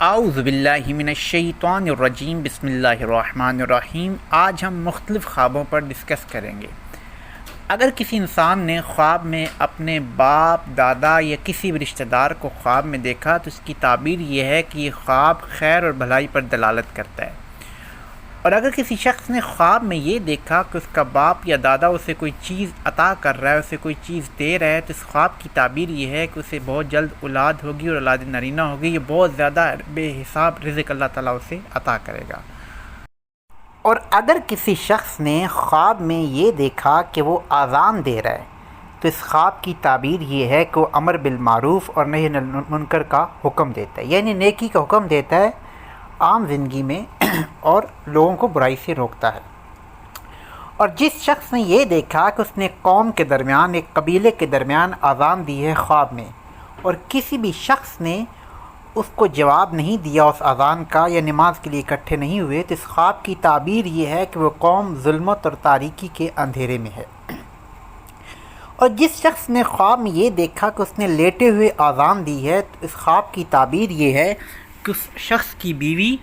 اعوذ باللہ من الشیطان الرجیم بسم اللہ الرحمن الرحیم۔ آج ہم مختلف خوابوں پر ڈسکس کریں گے۔ اگر کسی انسان نے خواب میں اپنے باپ، دادا یا کسی بھی رشتہ دار کو خواب میں دیکھا تو اس کی تعبیر یہ ہے کہ یہ خواب خیر اور بھلائی پر دلالت کرتا ہے۔ اور اگر کسی شخص نے خواب میں یہ دیکھا کہ اس کا باپ یا دادا اسے کوئی چیز عطا کر رہا ہے، اسے کوئی چیز دے رہا ہے، تو اس خواب کی تعبیر یہ ہے کہ اسے بہت جلد اولاد ہوگی اور اولاد نرینہ ہوگی، یہ بہت زیادہ بے حساب رزق اللہ تعالیٰ اسے عطا کرے گا۔ اور اگر کسی شخص نے خواب میں یہ دیکھا کہ وہ اذان دے رہا ہے تو اس خواب کی تعبیر یہ ہے کہ وہ امر بالمعروف اور نہی عن المنکر کا حکم دیتا ہے، یعنی نیکی کا حکم دیتا ہے عام زندگی میں اور لوگوں کو برائی سے روکتا ہے۔ اور جس شخص نے یہ دیکھا کہ اس نے قوم کے درمیان، ایک قبیلے کے درمیان اذان دی ہے خواب میں، اور کسی بھی شخص نے اس کو جواب نہیں دیا اس اذان کا یا نماز کے لیے اکٹھے نہیں ہوئے، تو اس خواب کی تعبیر یہ ہے کہ وہ قوم ظلمت اور تاریکی کے اندھیرے میں ہے۔ اور جس شخص نے خواب میں یہ دیکھا کہ اس نے لیٹے ہوئے اذان دی ہے تو اس خواب کی تعبیر یہ ہے کہ اس شخص کی بیوی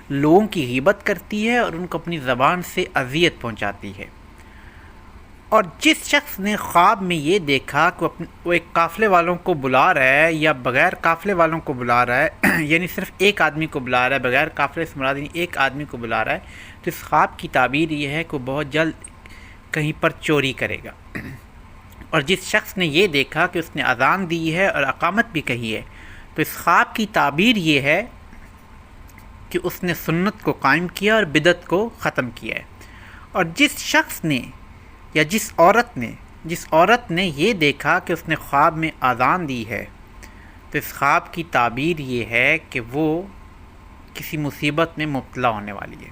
لوگوں کی غیبت کرتی ہے اور ان کو اپنی زبان سے اذیت پہنچاتی ہے۔ اور جس شخص نے خواب میں یہ دیکھا کہ وہ ایک قافلے والوں کو بلا رہا ہے یا بغیر قافلے والوں کو بلا رہا ہے یعنی صرف ایک آدمی کو بلا رہا ہے، بغیر قافلے سے مراد یعنی ایک آدمی کو بلا رہا ہے، تو اس خواب کی تعبیر یہ ہے کہ وہ بہت جلد کہیں پر چوری کرے گا۔ اور جس شخص نے یہ دیکھا کہ اس نے اذان دی ہے اور اقامت بھی کہی ہے تو اس خواب کی تعبیر یہ ہے کہ اس نے سنت کو قائم کیا اور بدعت کو ختم کیا ہے۔ اور جس شخص نے یا جس عورت نے یہ دیکھا کہ اس نے خواب میں اذان دی ہے تو اس خواب کی تعبیر یہ ہے کہ وہ کسی مصیبت میں مبتلا ہونے والی ہے۔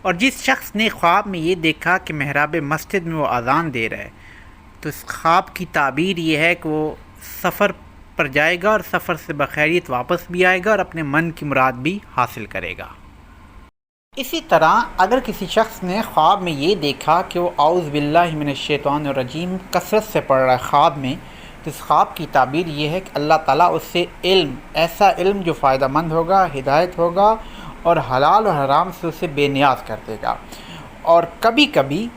اور جس شخص نے خواب میں یہ دیکھا کہ محراب مسجد میں وہ اذان دے رہا ہے تو اس خواب کی تعبیر یہ ہے کہ وہ سفر پر جائے گا اور سفر سے بخیریت واپس بھی آئے گا اور اپنے من کی مراد بھی حاصل کرے گا۔ اسی طرح اگر کسی شخص نے خواب میں یہ دیکھا کہ وہ اعوذ باللہ من الشیطان الرجیم کثرت سے پڑھ رہا ہے خواب میں، تو اس خواب کی تعبیر یہ ہے کہ اللہ تعالیٰ اس سے ایسا علم جو فائدہ مند ہوگا، ہدایت ہوگا اور حلال اور حرام سے اسے بے نیاز کر دے گا۔ اور کبھی کبھی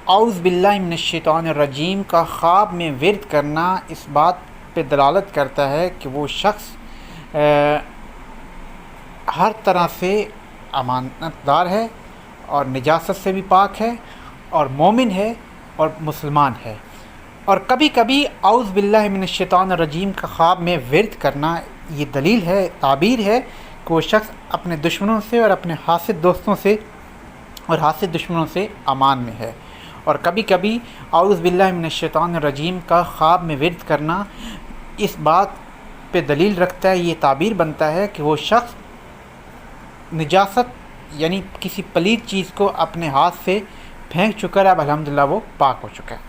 اعوذ باللہ من الشیطان الرجیم کا خواب میں ورد کرنا اس بات پہ دلالت کرتا ہے کہ وہ شخص ہر طرح سے امانت دار ہے اور نجاست سے بھی پاک ہے اور مومن ہے اور مسلمان ہے۔ اور کبھی کبھی اعوذ باللہ من الشیطان الرجیم کا خواب میں ورد کرنا یہ دلیل ہے، تعبیر ہے کہ وہ شخص اپنے دشمنوں سے اور اپنے حاسد دوستوں سے اور حاسد دشمنوں سے امان میں ہے۔ اور کبھی کبھی اعوذ باللہ من الشیطان الرجیم کا خواب میں ورد کرنا اس بات پہ دلیل رکھتا ہے، یہ تعبیر بنتا ہے کہ وہ شخص نجاست یعنی کسی پلید چیز کو اپنے ہاتھ سے پھینک چکا ہے، اب الحمدللہ وہ پاک ہو چکا ہے۔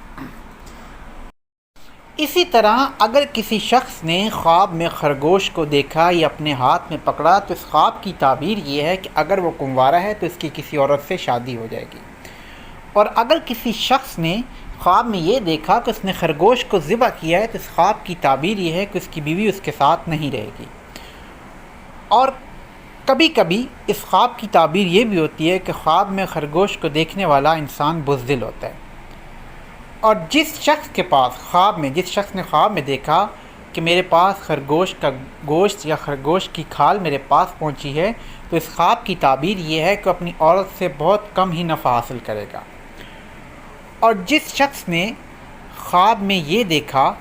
اسی طرح اگر کسی شخص نے خواب میں خرگوش کو دیکھا یا اپنے ہاتھ میں پکڑا تو اس خواب کی تعبیر یہ ہے کہ اگر وہ کنوارا ہے تو اس کی کسی عورت سے شادی ہو جائے گی۔ اور اگر کسی شخص نے خواب میں یہ دیکھا کہ اس نے خرگوش کو ذبح کیا ہے تو اس خواب کی تعبیر یہ ہے کہ اس کی بیوی اس کے ساتھ نہیں رہے گی۔ اور کبھی کبھی اس خواب کی تعبیر یہ بھی ہوتی ہے کہ خواب میں خرگوش کو دیکھنے والا انسان بزدل ہوتا ہے۔ اور جس شخص نے خواب میں دیکھا کہ میرے پاس خرگوش کا گوشت یا خرگوش کی کھال میرے پاس پہنچی ہے تو اس خواب کی تعبیر یہ ہے کہ اپنی عورت سے بہت کم ہی نفع حاصل کرے گا۔ اور جس شخص نے خواب میں یہ دیکھا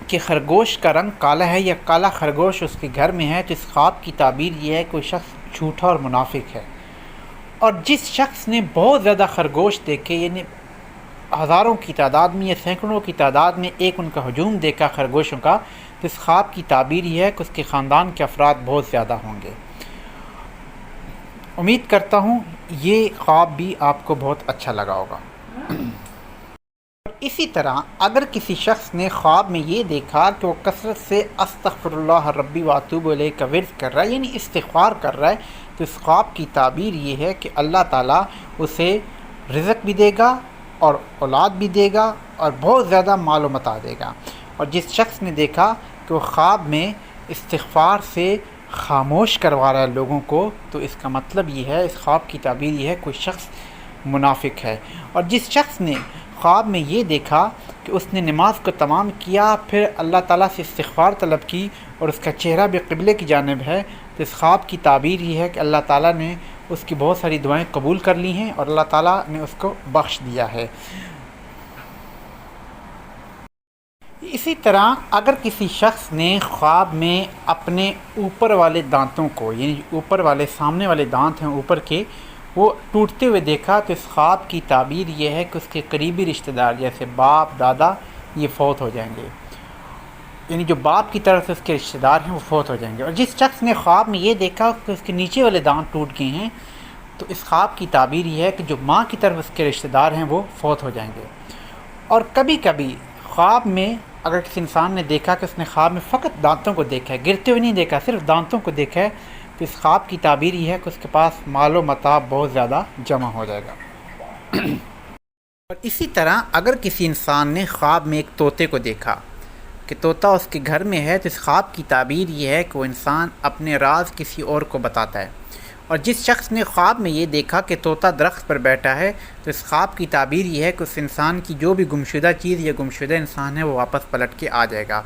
کہ خرگوش کا رنگ کالا ہے یا کالا خرگوش اس کے گھر میں ہے تو اس خواب کی تعبیر یہ ہے کہ وہ شخص جھوٹا اور منافق ہے۔ اور جس شخص نے بہت زیادہ خرگوش دیکھے یعنی ہزاروں کی تعداد میں یا سینکڑوں کی تعداد میں ایک ان کا ہجوم دیکھا خرگوشوں کا تو اس خواب کی تعبیر یہ ہے کہ اس کے خاندان کے افراد بہت زیادہ ہوں گے۔ امید کرتا ہوں یہ خواب بھی آپ کو بہت اچھا لگا ہوگا۔ اسی طرح اگر کسی شخص نے خواب میں یہ دیکھا کہ وہ کثرت سے استغفر اللہ ربی واتوب الیہ کا ورد کر رہا ہے یعنی استغفار کر رہا ہے تو اس خواب کی تعبیر یہ ہے کہ اللہ تعالیٰ اسے رزق بھی دے گا اور اولاد بھی دے گا اور بہت زیادہ مال و متاع دے گا۔ اور جس شخص نے دیکھا کہ وہ خواب میں استغفار سے خاموش کروا رہا ہے لوگوں کو، تو اس کا مطلب یہ ہے، اس خواب کی تعبیر یہ ہے کوئی شخص منافق ہے۔ اور جس شخص نے خواب میں یہ دیکھا کہ اس نے نماز کو تمام کیا، پھر اللہ تعالیٰ سے استغفار طلب کی اور اس کا چہرہ بھی قبلے کی جانب ہے، تو اس خواب کی تعبیر یہ ہے کہ اللہ تعالیٰ نے اس کی بہت ساری دعائیں قبول کر لی ہیں اور اللہ تعالیٰ نے اس کو بخش دیا ہے۔ اسی طرح اگر کسی شخص نے خواب میں اپنے اوپر والے دانتوں کو، یعنی اوپر والے سامنے والے دانت ہیں اوپر کے، وہ ٹوٹتے ہوئے دیکھا، تو اس خواب کی تعبیر یہ ہے کہ اس کے قریبی رشتہ دار جیسے باپ دادا یہ فوت ہو جائیں گے، یعنی جو باپ کی طرف سے اس کے رشتہ دار ہیں وہ فوت ہو جائیں گے۔ اور جس شخص نے خواب میں یہ دیکھا کہ اس کے نیچے والے دانت ٹوٹ گئے ہیں، تو اس خواب کی تعبیر یہ ہے کہ جو ماں کی طرف اس کے رشتہ دار ہیں وہ فوت ہو جائیں گے۔ اور کبھی کبھی خواب میں اگر کسی انسان نے دیکھا کہ اس نے خواب میں فقط دانتوں کو دیکھا ہے، گرتے ہوئے نہیں دیکھا، صرف دانتوں کو دیکھا ہے، تو اس خواب کی تعبیر یہ ہے کہ اس کے پاس مال و متاع بہت زیادہ جمع ہو جائے گا۔ اور اسی طرح اگر کسی انسان نے خواب میں ایک طوطے کو دیکھا کہ طوطا اس کے گھر میں ہے، تو اس خواب کی تعبیر یہ ہے کہ وہ انسان اپنے راز کسی اور کو بتاتا ہے۔ اور جس شخص نے خواب میں یہ دیکھا کہ طوطا درخت پر بیٹھا ہے، تو اس خواب کی تعبیر یہ ہے کہ اس انسان کی جو بھی گمشدہ چیز یا گمشدہ انسان ہے وہ واپس پلٹ کے آ جائے گا۔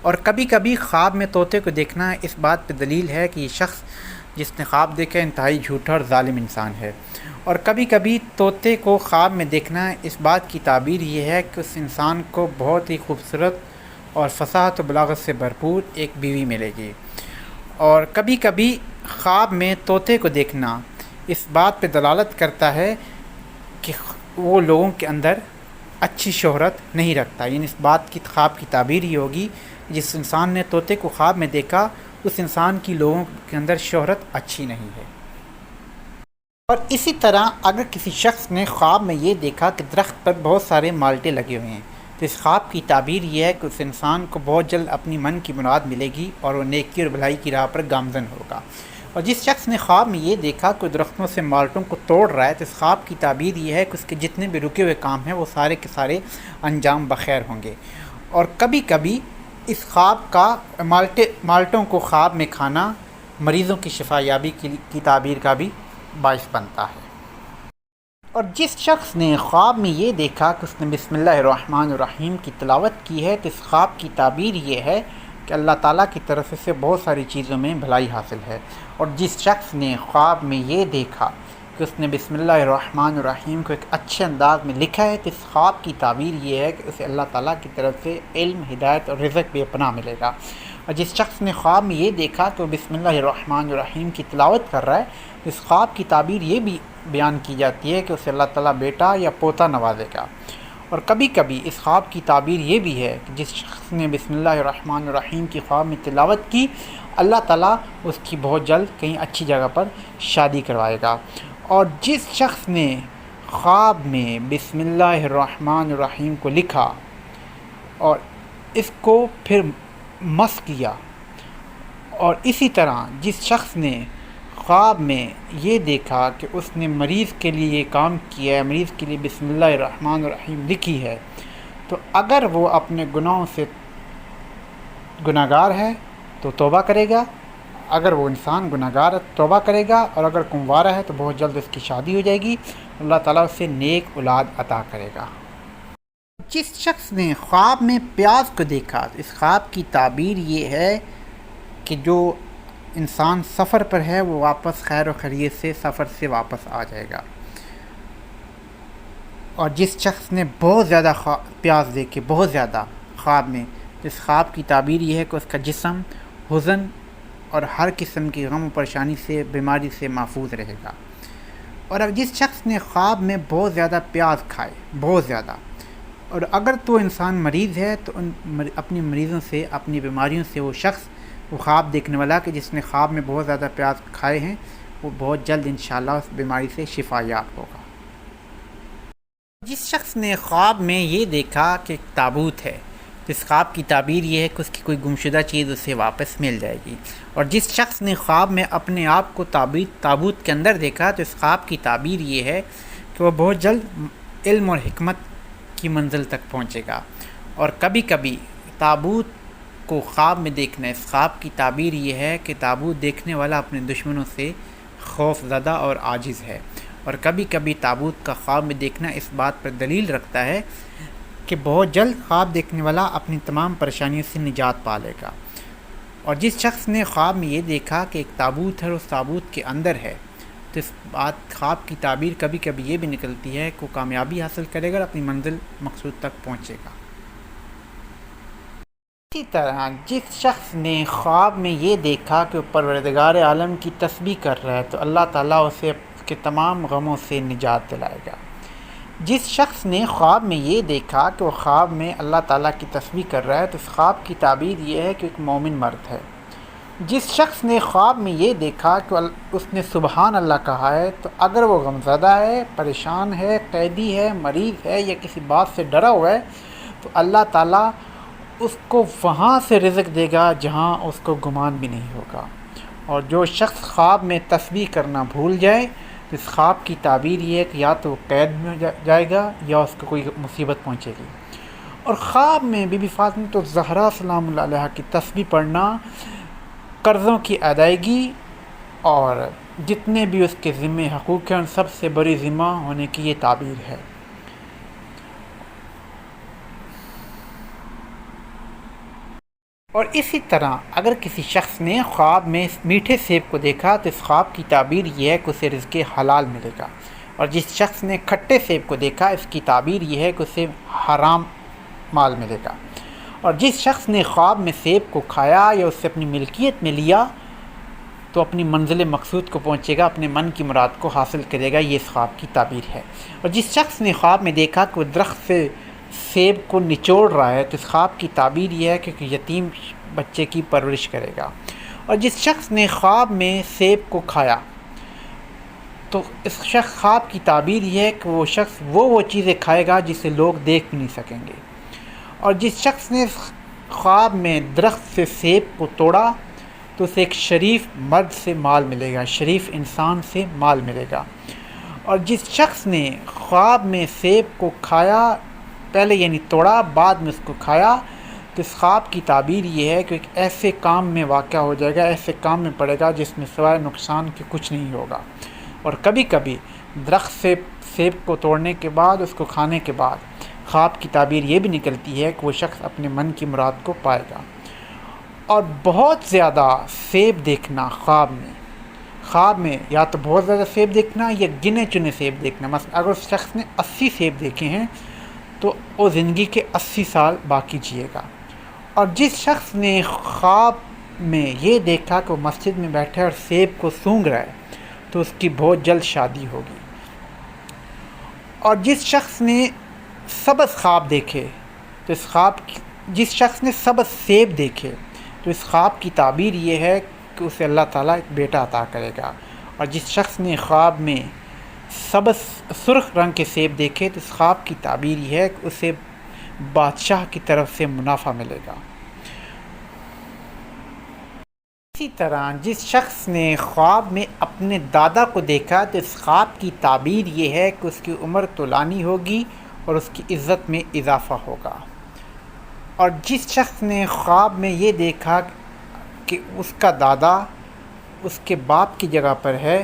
اور کبھی کبھی خواب میں طوطے کو دیکھنا اس بات پہ دلیل ہے کہ یہ شخص جس نے خواب دیکھا انتہائی جھوٹا اور ظالم انسان ہے۔ اور کبھی کبھی طوطے کو خواب میں دیکھنا اس بات کی تعبیر یہ ہے کہ اس انسان کو بہت ہی خوبصورت اور فصاحت و بلاغت سے بھرپور ایک بیوی ملے گی۔ اور کبھی کبھی خواب میں طوطے کو دیکھنا اس بات پہ دلالت کرتا ہے کہ وہ لوگوں کے اندر اچھی شہرت نہیں رکھتا، یعنی اس بات کی خواب کی تعبیر یہ ہوگی جس انسان نے طوطے کو خواب میں دیکھا اس انسان کی لوگوں کے اندر شہرت اچھی نہیں ہے۔ اور اسی طرح اگر کسی شخص نے خواب میں یہ دیکھا کہ درخت پر بہت سارے مالٹے لگے ہوئے ہیں، تو اس خواب کی تعبیر یہ ہے کہ اس انسان کو بہت جلد اپنی من کی مراد ملے گی اور وہ نیکی اور بھلائی کی راہ پر گامزن ہوگا۔ اور جس شخص نے خواب میں یہ دیکھا کہ درختوں سے مالٹوں کو توڑ رہا ہے، تو اس خواب کی تعبیر یہ ہے کہ اس کے جتنے بھی رکے ہوئے کام ہیں وہ سارے کے سارے انجام بخیر ہوں گے۔ اور کبھی کبھی اس خواب کا مالٹوں کو خواب میں کھانا مریضوں کی شفا یابی کی تعبیر کا بھی باعث بنتا ہے۔ اور جس شخص نے خواب میں یہ دیکھا کہ اس نے بسم اللہ الرحمن الرحیم کی تلاوت کی ہے، تو اس خواب کی تعبیر یہ ہے کہ اللہ تعالیٰ کی طرف سے بہت ساری چیزوں میں بھلائی حاصل ہے۔ اور جس شخص نے خواب میں یہ دیکھا کہ اس نے بسم اللہ الرحمن الرحیم کو ایک اچھے انداز میں لکھا ہے، تو اس خواب کی تعبیر یہ ہے کہ اسے اللہ تعالیٰ کی طرف سے علم، ہدایت اور رزق بے پناہ ملے گا۔ اور جس شخص نے خواب میں یہ دیکھا کہ وہ بسم اللہ الرحمن الرحیم کی تلاوت کر رہا ہے، تو اس خواب کی تعبیر یہ بھی بیان کی جاتی ہے کہ اسے اللہ تعالیٰ بیٹا یا پوتا نوازے گا۔ اور کبھی کبھی اس خواب کی تعبیر یہ بھی ہے کہ جس شخص نے بسم اللہ الرحمن الرحیم کی خواب میں تلاوت کی، اللہ تعالیٰ اس کی بہت جلد کہیں اچھی جگہ پر شادی کروائے گا۔ اور جس شخص نے خواب میں بسم اللہ الرحمن الرحیم کو لکھا اور اس کو پھر مس کیا، اور اسی طرح جس شخص نے خواب میں یہ دیکھا کہ اس نے مریض کے لیے یہ کام کیا ہے، مریض کے لیے بسم اللہ الرحمن الرحیم لکھی ہے، تو اگر وہ اپنے گناہوں سے گناہگار ہے تو توبہ کرے گا، اگر وہ انسان گناہگار ہے توبہ کرے گا، اور اگر کنوارا ہے تو بہت جلد اس کی شادی ہو جائے گی، اللہ تعالیٰ اسے نیک اولاد عطا کرے گا۔ جس شخص نے خواب میں پیاز کو دیکھا، تو اس خواب کی تعبیر یہ ہے کہ جو انسان سفر پر ہے وہ واپس خیر و خیریت سے سفر سے واپس آ جائے گا۔ اور جس شخص نے بہت زیادہ پیاز دیکھے، بہت زیادہ خواب میں، اس خواب کی تعبیر یہ ہے کہ اس کا جسم حزن اور ہر قسم کی غم و پریشانی سے، بیماری سے محفوظ رہے گا۔ اور اب جس شخص نے خواب میں بہت زیادہ پیاز کھائے، بہت زیادہ، اور اگر تو انسان مریض ہے تو اپنی مریضوں سے، اپنی بیماریوں سے وہ شخص، وہ خواب دیکھنے والا کہ جس نے خواب میں بہت زیادہ پیاز کھائے ہیں، وہ بہت جلد انشاءاللہ اس بیماری سے شفا یاب ہوگا۔ جس شخص نے خواب میں یہ دیکھا کہ ایک تابوت ہے، تو اس خواب کی تعبیر یہ ہے کہ اس کی کوئی گمشدہ چیز اسے واپس مل جائے گی۔ اور جس شخص نے خواب میں اپنے آپ کو تابوت کے اندر دیکھا، تو اس خواب کی تعبیر یہ ہے کہ وہ بہت جلد علم اور حکمت کی منزل تک پہنچے گا۔ اور کبھی کبھی تابوت کو خواب میں دیکھنا، اس خواب کی تعبیر یہ ہے کہ تابوت دیکھنے والا اپنے دشمنوں سے خوف زدہ اور عاجز ہے، اور کبھی کبھی تابوت کا خواب میں دیکھنا اس بات پر دلیل رکھتا ہے کہ بہت جلد خواب دیکھنے والا اپنی تمام پریشانیوں سے نجات پا لے گا۔ اور جس شخص نے خواب میں یہ دیکھا کہ ایک تابوت ہے اور اس تابوت کے اندر ہے، تو اس بات خواب کی تعبیر کبھی کبھی یہ بھی نکلتی ہے کہ وہ کامیابی حاصل کرے گا اور اپنی منزل مقصود تک پہنچے گا۔ اسی طرح جس شخص نے خواب میں یہ دیکھا کہ وہ پروردگار عالم کی تسبیح کر رہا ہے، تو اللہ تعالیٰ اسے اس کے تمام غموں سے نجات دلائے گا۔ جس شخص نے خواب میں یہ دیکھا کہ وہ خواب میں اللہ تعالیٰ کی تسبیح کر رہا ہے، تو اس خواب کی تعبیر یہ ہے کہ ایک مومن مرد ہے۔ جس شخص نے خواب میں یہ دیکھا کہ اس نے سبحان اللہ کہا ہے، تو اگر وہ غمزدہ ہے، پریشان ہے، قیدی ہے، مریض ہے یا کسی بات سے ڈرا ہوا ہے، تو اللہ تعالیٰ اس کو وہاں سے رزق دے گا جہاں اس کو گمان بھی نہیں ہوگا۔ اور جو شخص خواب میں تسبیح کرنا بھول جائے، تو اس خواب کی تعبیر یہ ہے کہ یا تو وہ قید میں جائے گا یا اس کو کوئی مصیبت پہنچے گی۔ اور خواب میں بی بی فاطمہ الزہرا سلام اللہ علیہا کی تسبیح پڑھنا قرضوں کی ادائیگی اور جتنے بھی اس کے ذمے حقوق ہیں ان سب سے بڑی ذمہ ہونے کی یہ تعبیر ہے۔ اور اسی طرح اگر کسی شخص نے خواب میں میٹھے سیب کو دیکھا، تو اس خواب کی تعبیر یہ ہے کہ اسے رزق حلال ملے گا۔ اور جس شخص نے کھٹے سیب کو دیکھا، اس کی تعبیر یہ ہے کہ اسے حرام مال ملے گا۔ اور جس شخص نے خواب میں سیب کو کھایا یا اسے اپنی ملکیت میں لیا، تو اپنی منزل مقصود کو پہنچے گا، اپنے من کی مراد کو حاصل کرے گا۔ یہ اس خواب کی تعبیر ہے۔ اور جس شخص نے خواب میں دیکھا کہ وہ درخت سے سیب کو نچوڑ رہا ہے، تو اس خواب کی تعبیر یہ ہے کہ یتیم بچے کی پرورش کرے گا۔ اور جس شخص نے خواب میں سیب کو کھایا، تو اس خواب کی تعبیر یہ ہے کہ وہ شخص وہ چیزیں کھائے گا جسے لوگ دیکھ بھی نہیں سکیں گے۔ اور جس شخص نے خواب میں درخت سے سیب کو توڑا، تو اسے ایک شریف مرد سے مال ملے گا، شریف انسان سے مال ملے گا۔ اور جس شخص نے خواب میں سیب کو کھایا، پہلے یعنی توڑا بعد میں اس کو کھایا، تو اس خواب کی تعبیر یہ ہے کہ ایک ایسے کام میں واقع ہو جائے گا، ایسے کام میں پڑے گا جس میں سوائے نقصان کے کچھ نہیں ہوگا۔ اور کبھی کبھی درخت سے سیب کو توڑنے کے بعد، اس کو کھانے کے بعد خواب کی تعبیر یہ بھی نکلتی ہے کہ وہ شخص اپنے من کی مراد کو پائے گا۔ اور بہت زیادہ سیب دیکھنا خواب میں یا تو بہت زیادہ سیب دیکھنا یا گنے چنے سیب دیکھنا، مثلا اگر اس شخص نے 80 سیب دیکھے ہیں تو وہ زندگی کے 80 سال باقی جیے گا۔ اور جس شخص نے خواب میں یہ دیکھا کہ وہ مسجد میں بیٹھا ہے اور سیب کو سونگھ رہا ہے، تو اس کی بہت جلد شادی ہوگی۔ اور جس شخص نے سبز خواب دیکھے، تو جس شخص نے سبز سیب دیکھے، تو اس خواب کی تعبیر یہ ہے کہ اسے اللہ تعالیٰ ایک بیٹا عطا کرے گا۔ اور جس شخص نے خواب میں سرخ رنگ کے سیب دیکھے، تو اس خواب کی تعبیر یہ ہے کہ اسے بادشاہ کی طرف سے منافع ملے گا۔ اسی طرح جس شخص نے خواب میں اپنے دادا کو دیکھا، تو اس خواب کی تعبیر یہ ہے کہ اس کی عمر طولانی ہوگی اور اس کی عزت میں اضافہ ہوگا۔ اور جس شخص نے خواب میں یہ دیکھا کہ اس کا دادا اس کے باپ کی جگہ پر ہے،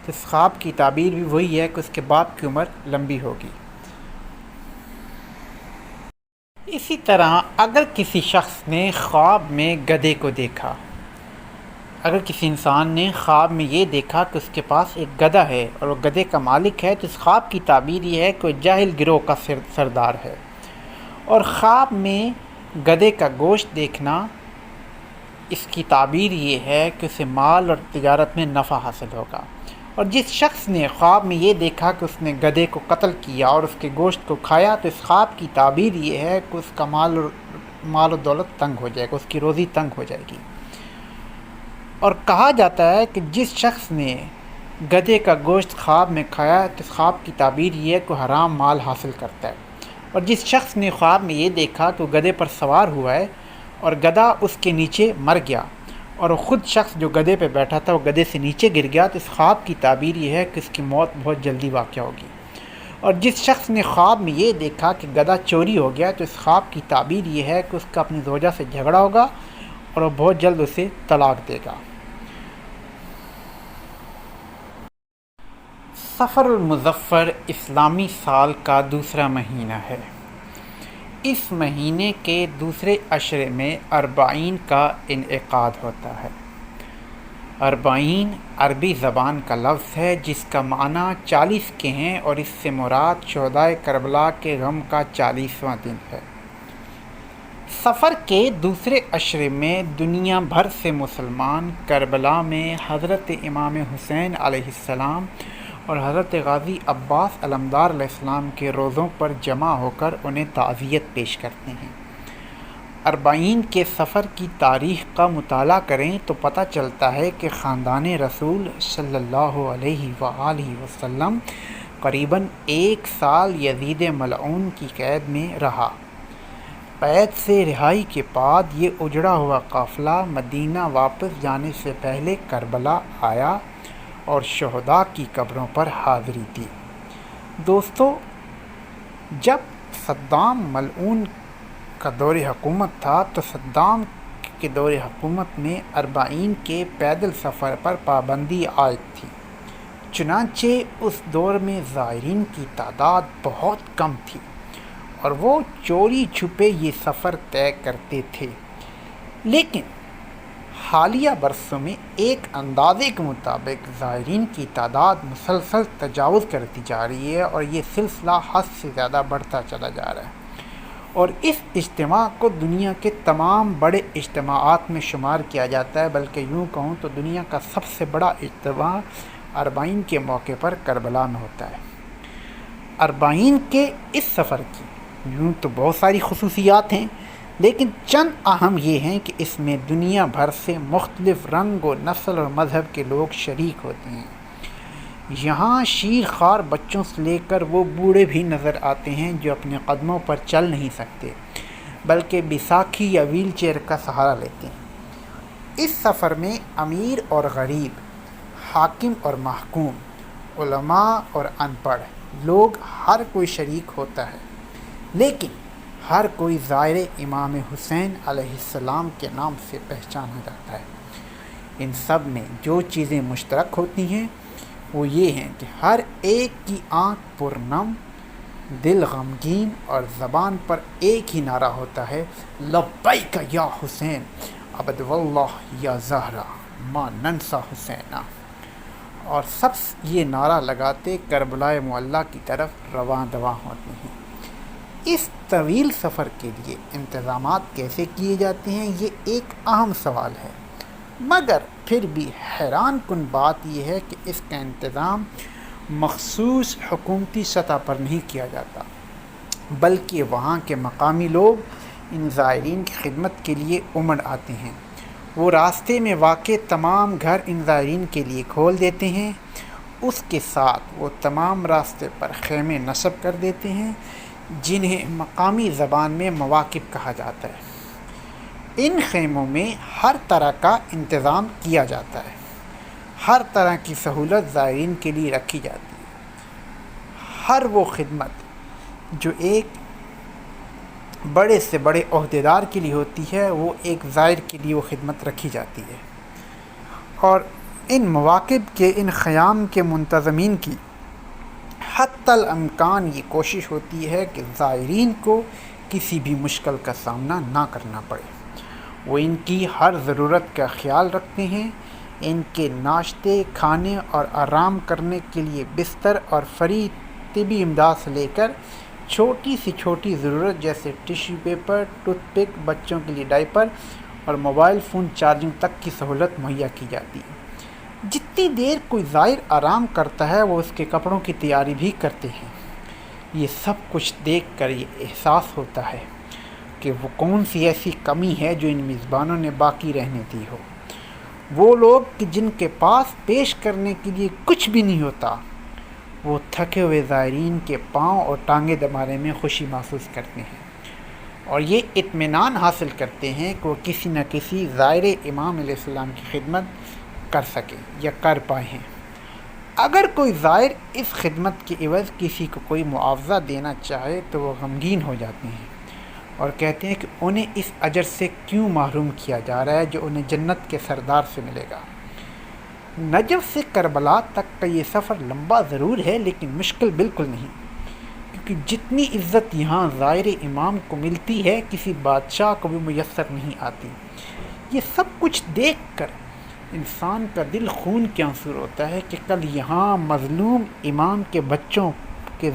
تو اس خواب کی تعبیر بھی وہی ہے کہ اس کے باپ کی عمر لمبی ہوگی۔ اسی طرح اگر کسی شخص نے خواب میں گدھے کو دیکھا، اگر کسی انسان نے خواب میں یہ دیکھا کہ اس کے پاس ایک گدھا ہے اور وہ گدھے کا مالک ہے، تو اس خواب کی تعبیر یہ ہے کہ وہ جاہل گروہ کا سردار ہے۔ اور خواب میں گدھے کا گوشت دیکھنا، اس کی تعبیر یہ ہے کہ اسے مال اور تجارت میں نفع حاصل ہوگا۔ اور جس شخص نے خواب میں یہ دیکھا کہ اس نے گدھے کو قتل کیا اور اس کے گوشت کو کھایا، تو اس خواب کی تعبیر یہ ہے کہ اس کا مال و دولت تنگ ہو جائے گا، اس کی روزی تنگ ہو جائے گی۔ اور کہا جاتا ہے کہ جس شخص نے گدھے کا گوشت خواب میں کھایا، تو اس خواب کی تعبیر یہ ہے کہ حرام مال حاصل کرتا ہے۔ اور جس شخص نے خواب میں یہ دیکھا کہ وہ گدھے پر سوار ہوا ہے اور گدھا اس کے نیچے مر گیا اور وہ خود شخص جو گدھے پہ بیٹھا تھا وہ گدھے سے نیچے گر گیا، تو اس خواب کی تعبیر یہ ہے کہ اس کی موت بہت جلدی واقع ہوگی۔ اور جس شخص نے خواب میں یہ دیکھا کہ گدھا چوری ہو گیا، تو اس خواب کی تعبیر یہ ہے کہ اس کا اپنی زوجہ سے جھگڑا ہوگا اور وہ بہت جلد اسے طلاق دے گا۔ سفر المظفر اسلامی سال کا دوسرا مہینہ ہے۔ اس مہینے کے دوسرے عشرے میں اربعین کا انعقاد ہوتا ہے۔ اربعین عربی زبان کا لفظ ہے جس کا معنی 40 کے ہیں، اور اس سے مراد شہدائے کربلا کے غم کا 40واں دن ہے۔ سفر کے دوسرے عشرے میں دنیا بھر سے مسلمان کربلا میں حضرت امام حسین علیہ السلام اور حضرت غازی عباس علمدار علیہ السلام کے روضوں پر جمع ہو کر انہیں تعزیت پیش کرتے ہیں۔ اربعین کے سفر کی تاریخ کا مطالعہ کریں تو پتہ چلتا ہے کہ خاندان رسول صلی اللہ علیہ وآلہ وسلم قریباً 1 سال یزید ملعون کی قید میں رہا۔ قید سے رہائی کے بعد یہ اجڑا ہوا قافلہ مدینہ واپس جانے سے پہلے کربلا آیا اور شہداء کی قبروں پر حاضری دی۔ دوستو، جب صدام ملعون کا دور حکومت تھا تو صدام کے دور حکومت میں اربعین کے پیدل سفر پر پابندی عائد تھی، چنانچہ اس دور میں زائرین کی تعداد بہت کم تھی اور وہ چوری چھپے یہ سفر طے کرتے تھے۔ لیکن حالیہ برسوں میں ایک اندازے کے مطابق زائرین کی تعداد مسلسل تجاوز کرتی جا رہی ہے اور یہ سلسلہ حد سے زیادہ بڑھتا چلا جا رہا ہے، اور اس اجتماع کو دنیا کے تمام بڑے اجتماعات میں شمار کیا جاتا ہے، بلکہ یوں کہوں تو دنیا کا سب سے بڑا اجتماع اربعین کے موقع پر کربلا میں ہوتا ہے۔ اربعین کے اس سفر کی یوں تو بہت ساری خصوصیات ہیں، لیکن چند اہم یہ ہیں کہ اس میں دنیا بھر سے مختلف رنگ و نسل اور مذہب کے لوگ شریک ہوتے ہیں۔ یہاں شیر خوار بچوں سے لے کر وہ بوڑھے بھی نظر آتے ہیں جو اپنے قدموں پر چل نہیں سکتے بلکہ بیساکھی یا ویل چیئر کا سہارا لیتے ہیں۔ اس سفر میں امیر اور غریب، حاکم اور محکوم، علماء اور ان پڑھ لوگ ہر کوئی شریک ہوتا ہے، لیکن ہر کوئی زائر امام حسین علیہ السلام کے نام سے پہچانا جاتا ہے۔ ان سب میں جو چیزیں مشترک ہوتی ہیں وہ یہ ہیں کہ ہر ایک کی آنکھ پرنم، دل غمگین اور زبان پر ایک ہی نعرہ ہوتا ہے، لبیک یا حسین عبد واللہ یا زہرا ما ننسا حسینہ، اور سب یہ نعرہ لگاتے کربلا معلیٰ کی طرف رواں دواں ہوتے ہیں۔ اس طویل سفر کے لیے انتظامات کیسے کیے جاتے ہیں یہ ایک اہم سوال ہے، مگر پھر بھی حیران کن بات یہ ہے کہ اس کا انتظام مخصوص حکومتی سطح پر نہیں کیا جاتا، بلکہ وہاں کے مقامی لوگ ان زائرین کی خدمت کے لیے امڑ آتے ہیں۔ وہ راستے میں واقع تمام گھر ان زائرین کے لیے کھول دیتے ہیں، اس کے ساتھ وہ تمام راستے پر خیمے نصب کر دیتے ہیں جنہیں مقامی زبان میں مواقف کہا جاتا ہے۔ ان خیموں میں ہر طرح کا انتظام کیا جاتا ہے، ہر طرح کی سہولت زائرین کے لیے رکھی جاتی ہے۔ ہر وہ خدمت جو ایک بڑے سے بڑے عہدیدار کے لیے ہوتی ہے وہ ایک زائر کے لیے وہ خدمت رکھی جاتی ہے، اور ان مواقف کے ان خیام کے منتظمین کی حتی الامکان یہ کوشش ہوتی ہے کہ زائرین کو کسی بھی مشکل کا سامنا نہ کرنا پڑے۔ وہ ان کی ہر ضرورت کا خیال رکھتے ہیں، ان کے ناشتے، کھانے اور آرام کرنے کے لیے بستر اور فری طبی امداد سے لے کر چھوٹی سی چھوٹی ضرورت جیسے ٹیشو پیپر، ٹوتھ پک، بچوں کے لیے ڈائپر اور موبائل فون چارجنگ تک کی سہولت مہیا کی جاتی ہے۔ جتنی دیر کوئی زائر آرام کرتا ہے وہ اس کے کپڑوں کی تیاری بھی کرتے ہیں۔ یہ سب کچھ دیکھ کر یہ احساس ہوتا ہے کہ وہ کون سی ایسی کمی ہے جو ان میزبانوں نے باقی رہنے دی ہو۔ وہ لوگ کہ جن کے پاس پیش کرنے کے لیے کچھ بھی نہیں ہوتا، وہ تھکے ہوئے زائرین کے پاؤں اور ٹانگیں دبانے میں خوشی محسوس کرتے ہیں، اور یہ اطمینان حاصل کرتے ہیں کہ وہ کسی نہ کسی زائر امام علیہ السلام کی خدمت کر سکیں یا کر پائے ہیں۔ اگر کوئی زائر اس خدمت کے عوض کسی کو کوئی معاوضہ دینا چاہے تو وہ غمگین ہو جاتے ہیں، اور کہتے ہیں کہ انہیں اس اجر سے کیوں محروم کیا جا رہا ہے جو انہیں جنت کے سردار سے ملے گا۔ نجف سے کربلا تک کا یہ سفر لمبا ضرور ہے لیکن مشکل بالکل نہیں، کیونکہ جتنی عزت یہاں ظاہر امام کو ملتی ہے کسی بادشاہ کو بھی میسر نہیں آتی۔ یہ سب کچھ دیکھ کر انسان کا دل خون کے آنسور ہوتا ہے کہ کل یہاں مظلوم امام کے بچوں کے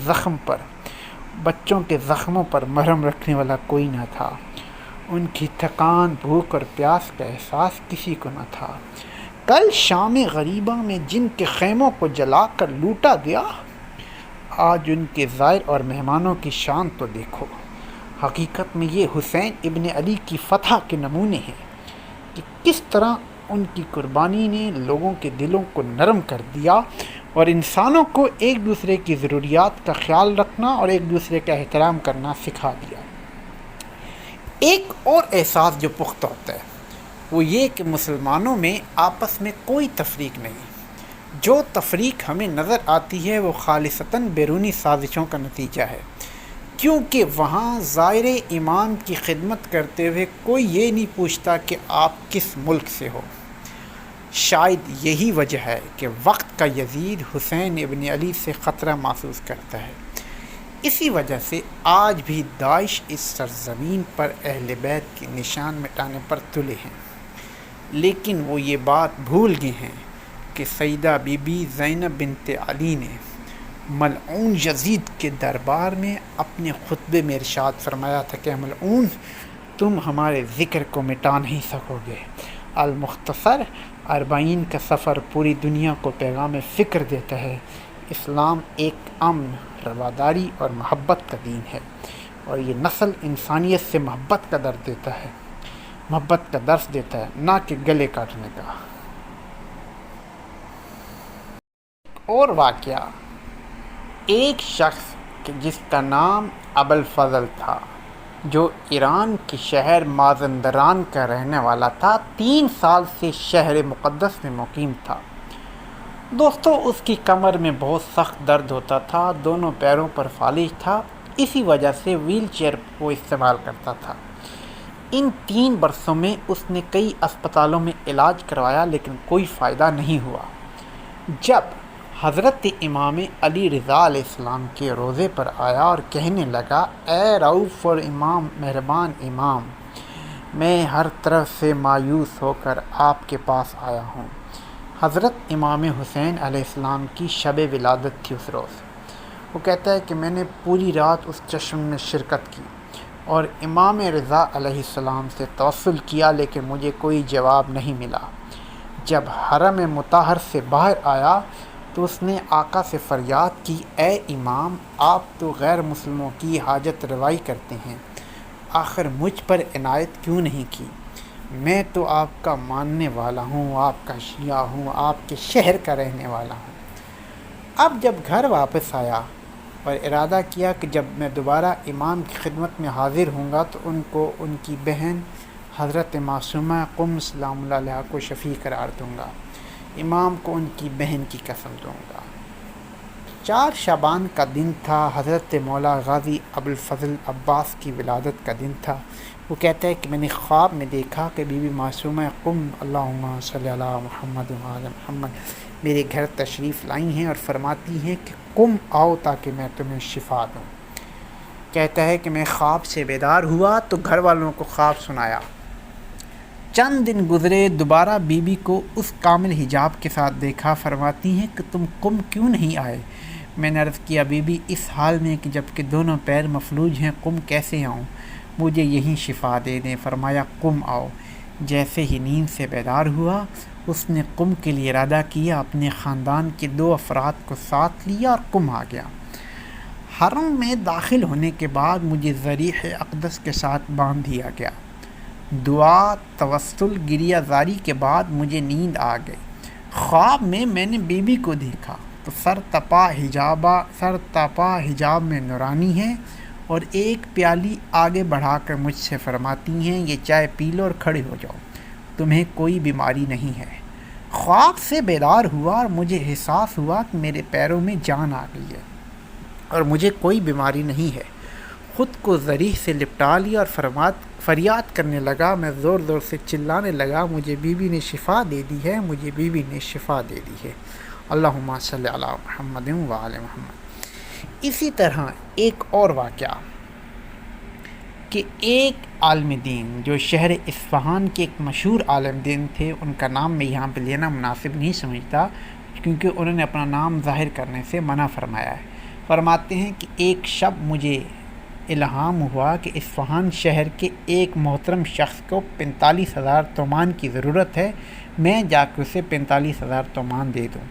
زخموں پر مرہم رکھنے والا کوئی نہ تھا، ان کی تھکان، بھوک اور پیاس کا احساس کسی کو نہ تھا۔ کل شام غریبہ میں جن کے خیموں کو جلا کر لوٹا گیا، آج ان کے زائر اور مہمانوں کی شان تو دیکھو۔ حقیقت میں یہ حسین ابن علی کی فتح کے نمونے ہیں کہ کس طرح ان کی قربانی نے لوگوں کے دلوں کو نرم کر دیا اور انسانوں کو ایک دوسرے کی ضروریات کا خیال رکھنا اور ایک دوسرے کا احترام کرنا سکھا دیا۔ ایک اور احساس جو پختہ ہوتا ہے وہ یہ کہ مسلمانوں میں آپس میں کوئی تفریق نہیں۔ جو تفریق ہمیں نظر آتی ہے وہ خالصتاً بیرونی سازشوں کا نتیجہ ہے، کیونکہ وہاں ظاہر امام کی خدمت کرتے ہوئے کوئی یہ نہیں پوچھتا کہ آپ کس ملک سے ہو۔ شاید یہی وجہ ہے کہ وقت کا یزید حسین ابن علی سے خطرہ محسوس کرتا ہے۔ اسی وجہ سے آج بھی داعش اس سرزمین پر اہل بیت کے نشان مٹانے پر تلے ہیں، لیکن وہ یہ بات بھول گئے ہیں کہ سیدہ بی بی زینب بنت علی نے ملعون یزید کے دربار میں اپنے خطبے میں ارشاد فرمایا تھا کہ ملعون، تم ہمارے ذکر کو مٹا نہیں سکو گے۔ المختصر 40 کا سفر پوری دنیا کو پیغام فکر دیتا ہے۔ اسلام ایک امن، رواداری اور محبت کا دین ہے، اور یہ نسل انسانیت سے محبت کا درس دیتا ہے، نہ کہ گلے کاٹنے کا۔ اور واقعہ، ایک شخص جس کا نام ابوالفضل تھا، جو ایران کے شہر مازندران کا رہنے والا تھا، 3 سال سے شہر مقدس میں مقیم تھا۔ دوستو، اس کی کمر میں بہت سخت درد ہوتا تھا، دونوں پیروں پر فالج تھا، اسی وجہ سے ویل چیئر وہ استعمال کرتا تھا۔ ان 3 برسوں میں اس نے کئی اسپتالوں میں علاج کروایا لیکن کوئی فائدہ نہیں ہوا۔ جب حضرت امام علی رضا علیہ السلام کے روضے پر آیا اور کہنے لگا، اے رؤوف اور مہربان امام، میں ہر طرف سے مایوس ہو کر آپ کے پاس آیا ہوں۔ حضرت امام حسین علیہ السلام کی شب ولادت تھی اس روز۔ وہ کہتا ہے کہ میں نے پوری رات اس جشن میں شرکت کی اور امام رضا علیہ السلام سے توسل کیا لیکن مجھے کوئی جواب نہیں ملا۔ جب حرم مطہر سے باہر آیا تو اس نے آقا سے فریاد کی، اے امام، آپ تو غیر مسلموں کی حاجت روائی کرتے ہیں، آخر مجھ پر عنایت کیوں نہیں کی؟ میں تو آپ کا ماننے والا ہوں، آپ کا شیعہ ہوں، آپ کے شہر کا رہنے والا ہوں۔ اب جب گھر واپس آیا اور ارادہ کیا کہ جب میں دوبارہ امام کی خدمت میں حاضر ہوں گا تو ان کو ان کی بہن حضرت معصومہ قم سلام اللہ علیہا کو شفیع قرار دوں گا، امام کو ان کی بہن کی قسم دوں گا۔ 4 شعبان کا دن تھا، حضرت مولا غازی ابوالفضل عباس کی ولادت کا دن تھا۔ وہ کہتا ہے کہ میں نے خواب میں دیکھا کہ بی بی معصومہ قم اللہم صلی علی محمد و علی محمد میرے گھر تشریف لائی ہیں اور فرماتی ہیں کہ قم آؤ تاکہ میں تمہیں شفا دوں۔ کہتا ہے کہ میں خواب سے بیدار ہوا تو گھر والوں کو خواب سنایا۔ چند دن گزرے، دوبارہ بی بی کو اس کامل حجاب کے ساتھ دیکھا، فرماتی ہیں کہ تم قم کیوں نہیں آئے؟ میں نے عرض کیا، بی بی اس حال میں کہ جب کہ دونوں پیر مفلوج ہیں قم کیسے آؤں؟ مجھے یہیں شفا دے دیں۔ فرمایا قم آؤ۔ جیسے ہی نیند سے بیدار ہوا اس نے قم کے لیے ارادہ کیا، اپنے خاندان کے 2 افراد کو ساتھ لیا اور قم آ گیا۔ حرم میں داخل ہونے کے بعد مجھے ضریح اقدس کے ساتھ باندھ دیا گیا۔ دعا، توسل، گریہ زاری کے بعد مجھے نیند آ گئی۔ خواب میں میں نے بی بی کو دیکھا تو سر تپا حجاب میں نورانی ہے اور ایک پیالی آگے بڑھا کر مجھ سے فرماتی ہیں، یہ چائے پی لو اور کھڑے ہو جاؤ، تمہیں کوئی بیماری نہیں ہے۔ خواب سے بیدار ہوا اور مجھے احساس ہوا کہ میرے پیروں میں جان آ گئی ہے اور مجھے کوئی بیماری نہیں ہے۔ خود کو ذریح سے لپٹا لیا اور فریاد کرنے لگا، میں زور زور سے چلانے لگا، مجھے بیوی نے شفا دے دی ہے، مجھے بیوی نے شفا دے دی ہے۔ اللہم صلی علی محمد وعلی محمد۔ اسی طرح ایک اور واقعہ کہ ایک عالم دین جو شہر اصفہان کے ایک مشہور عالم دین تھے، ان کا نام میں یہاں پہ لینا مناسب نہیں سمجھتا کیونکہ انہوں نے اپنا نام ظاہر کرنے سے منع فرمایا ہے۔ فرماتے ہیں کہ ایک شب مجھے الہام ہوا کہ اصفہان شہر کے ایک محترم شخص کو 45,000 تومان کی ضرورت ہے، میں جا کے اسے 45,000 تومان دے دوں۔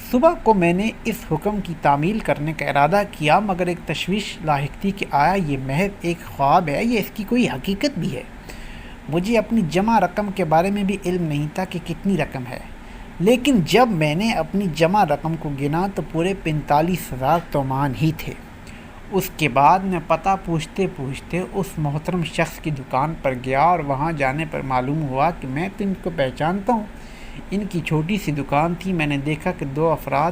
صبح کو میں نے اس حکم کی تعمیل کرنے کا ارادہ کیا، مگر ایک تشویش لاحق تھی کہ آیا یہ محض ایک خواب ہے یا اس کی کوئی حقیقت بھی ہے۔ مجھے اپنی جمع رقم کے بارے میں بھی علم نہیں تھا کہ کتنی رقم ہے، لیکن جب میں نے اپنی جمع رقم کو گنا تو پورے 45,000 تومان ہی تھے۔ اس کے بعد میں پتہ پوچھتے پوچھتے اس محترم شخص کی دکان پر گیا اور وہاں جانے پر معلوم ہوا کہ میں تو ان کو پہچانتا ہوں۔ ان کی چھوٹی سی دکان تھی، میں نے دیکھا کہ 2 افراد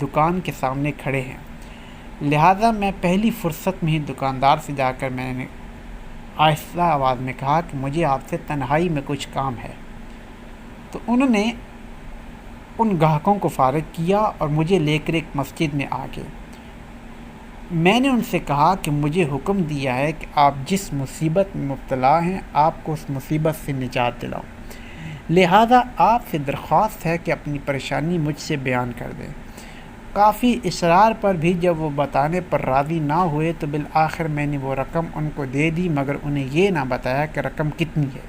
دکان کے سامنے کھڑے ہیں، لہٰذا میں پہلی فرصت میں ہی دکاندار سے جا کر میں نے آہستہ آواز میں کہا کہ مجھے آپ سے تنہائی میں کچھ کام ہے۔ تو انہوں نے ان گاہکوں کو فارغ کیا اور مجھے لے کر ایک مسجد میں آ گئے۔ میں نے ان سے کہا کہ مجھے حکم دیا ہے کہ آپ جس مصیبت میں مبتلا ہیں آپ کو اس مصیبت سے نجات دلاؤں، لہذا آپ سے درخواست ہے کہ اپنی پریشانی مجھ سے بیان کر دیں۔ کافی اصرار پر بھی جب وہ بتانے پر راضی نہ ہوئے تو بالآخر میں نے وہ رقم ان کو دے دی، مگر انہیں یہ نہ بتایا کہ رقم کتنی ہے۔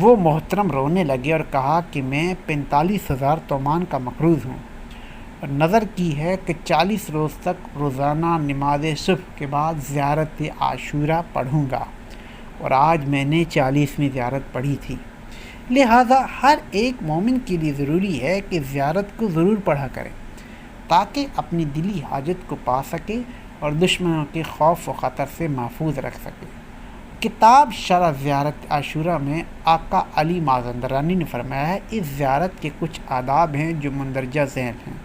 وہ محترم رونے لگے اور کہا کہ میں 45,000 تومان کا مقروض ہوں اور نظر کی ہے کہ 40 روز تک روزانہ نماز صبح کے بعد زیارت عاشورہ پڑھوں گا، اور آج میں نے 40ویں زیارت پڑھی تھی، لہذا ہر ایک مومن کے لیے ضروری ہے کہ زیارت کو ضرور پڑھا کرے تاکہ اپنی دلی حاجت کو پا سکے اور دشمنوں کے خوف و خطر سے محفوظ رکھ سکے۔ کتاب شرح زیارت عاشورہ میں آقا علی مازندرانی نے فرمایا ہے، اس زیارت کے کچھ آداب ہیں جو مندرجہ ذیل ہیں۔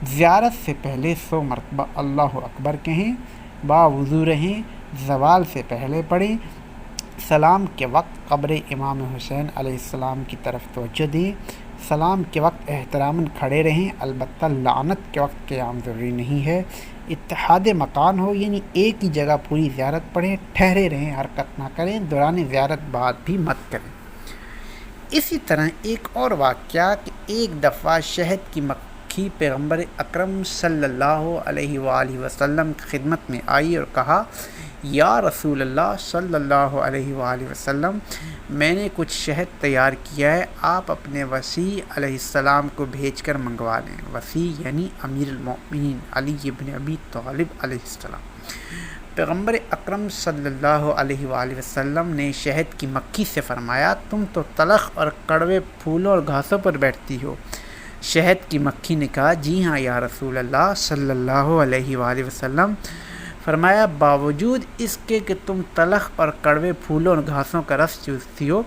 زیارت سے پہلے 100 مرتبہ اللہ اکبر کہیں، باوضو رہیں، زوال سے پہلے پڑھیں، سلام کے وقت قبر امام حسین علیہ السلام کی طرف توجہ دیں، سلام کے وقت احتراماً کھڑے رہیں، البتہ لعنت کے وقت قیام ضروری نہیں ہے، اتحاد مکان ہو یعنی ایک ہی جگہ پوری زیارت پڑھیں، ٹھہرے رہیں، حرکت نہ کریں، دوران زیارت بات بھی مت کریں۔ اسی طرح ایک اور واقعہ کہ ایک دفعہ شہد کی مکھی پیغمبر اکرم صلی اللہ علیہ وآلہ وسلم کی خدمت میں آئی اور کہا، یا رسول اللہ صلی اللہ علیہ وآلہ وسلم، میں نے کچھ شہد تیار کیا ہے، آپ اپنے وصی علیہ السلام کو بھیج کر منگوا لیں۔ وصی یعنی امیر المؤمنین علی ابن ابی طالب علیہ السلام۔ پیغمبر اکرم صلی اللہ علیہ وآلہ وسلم نے شہد کی مکھی سے فرمایا، تم تو تلخ اور کڑوے پھولوں اور گھاسوں پر بیٹھتی ہو۔ شہد کی مکھی نے کہا، جی ہاں یا رسول اللہ صلی اللہ علیہ وآلہ وسلم۔ فرمایا، باوجود اس کے کہ تم تلخ اور کڑوے پھولوں اور گھاسوں کا رس چوستی ہو،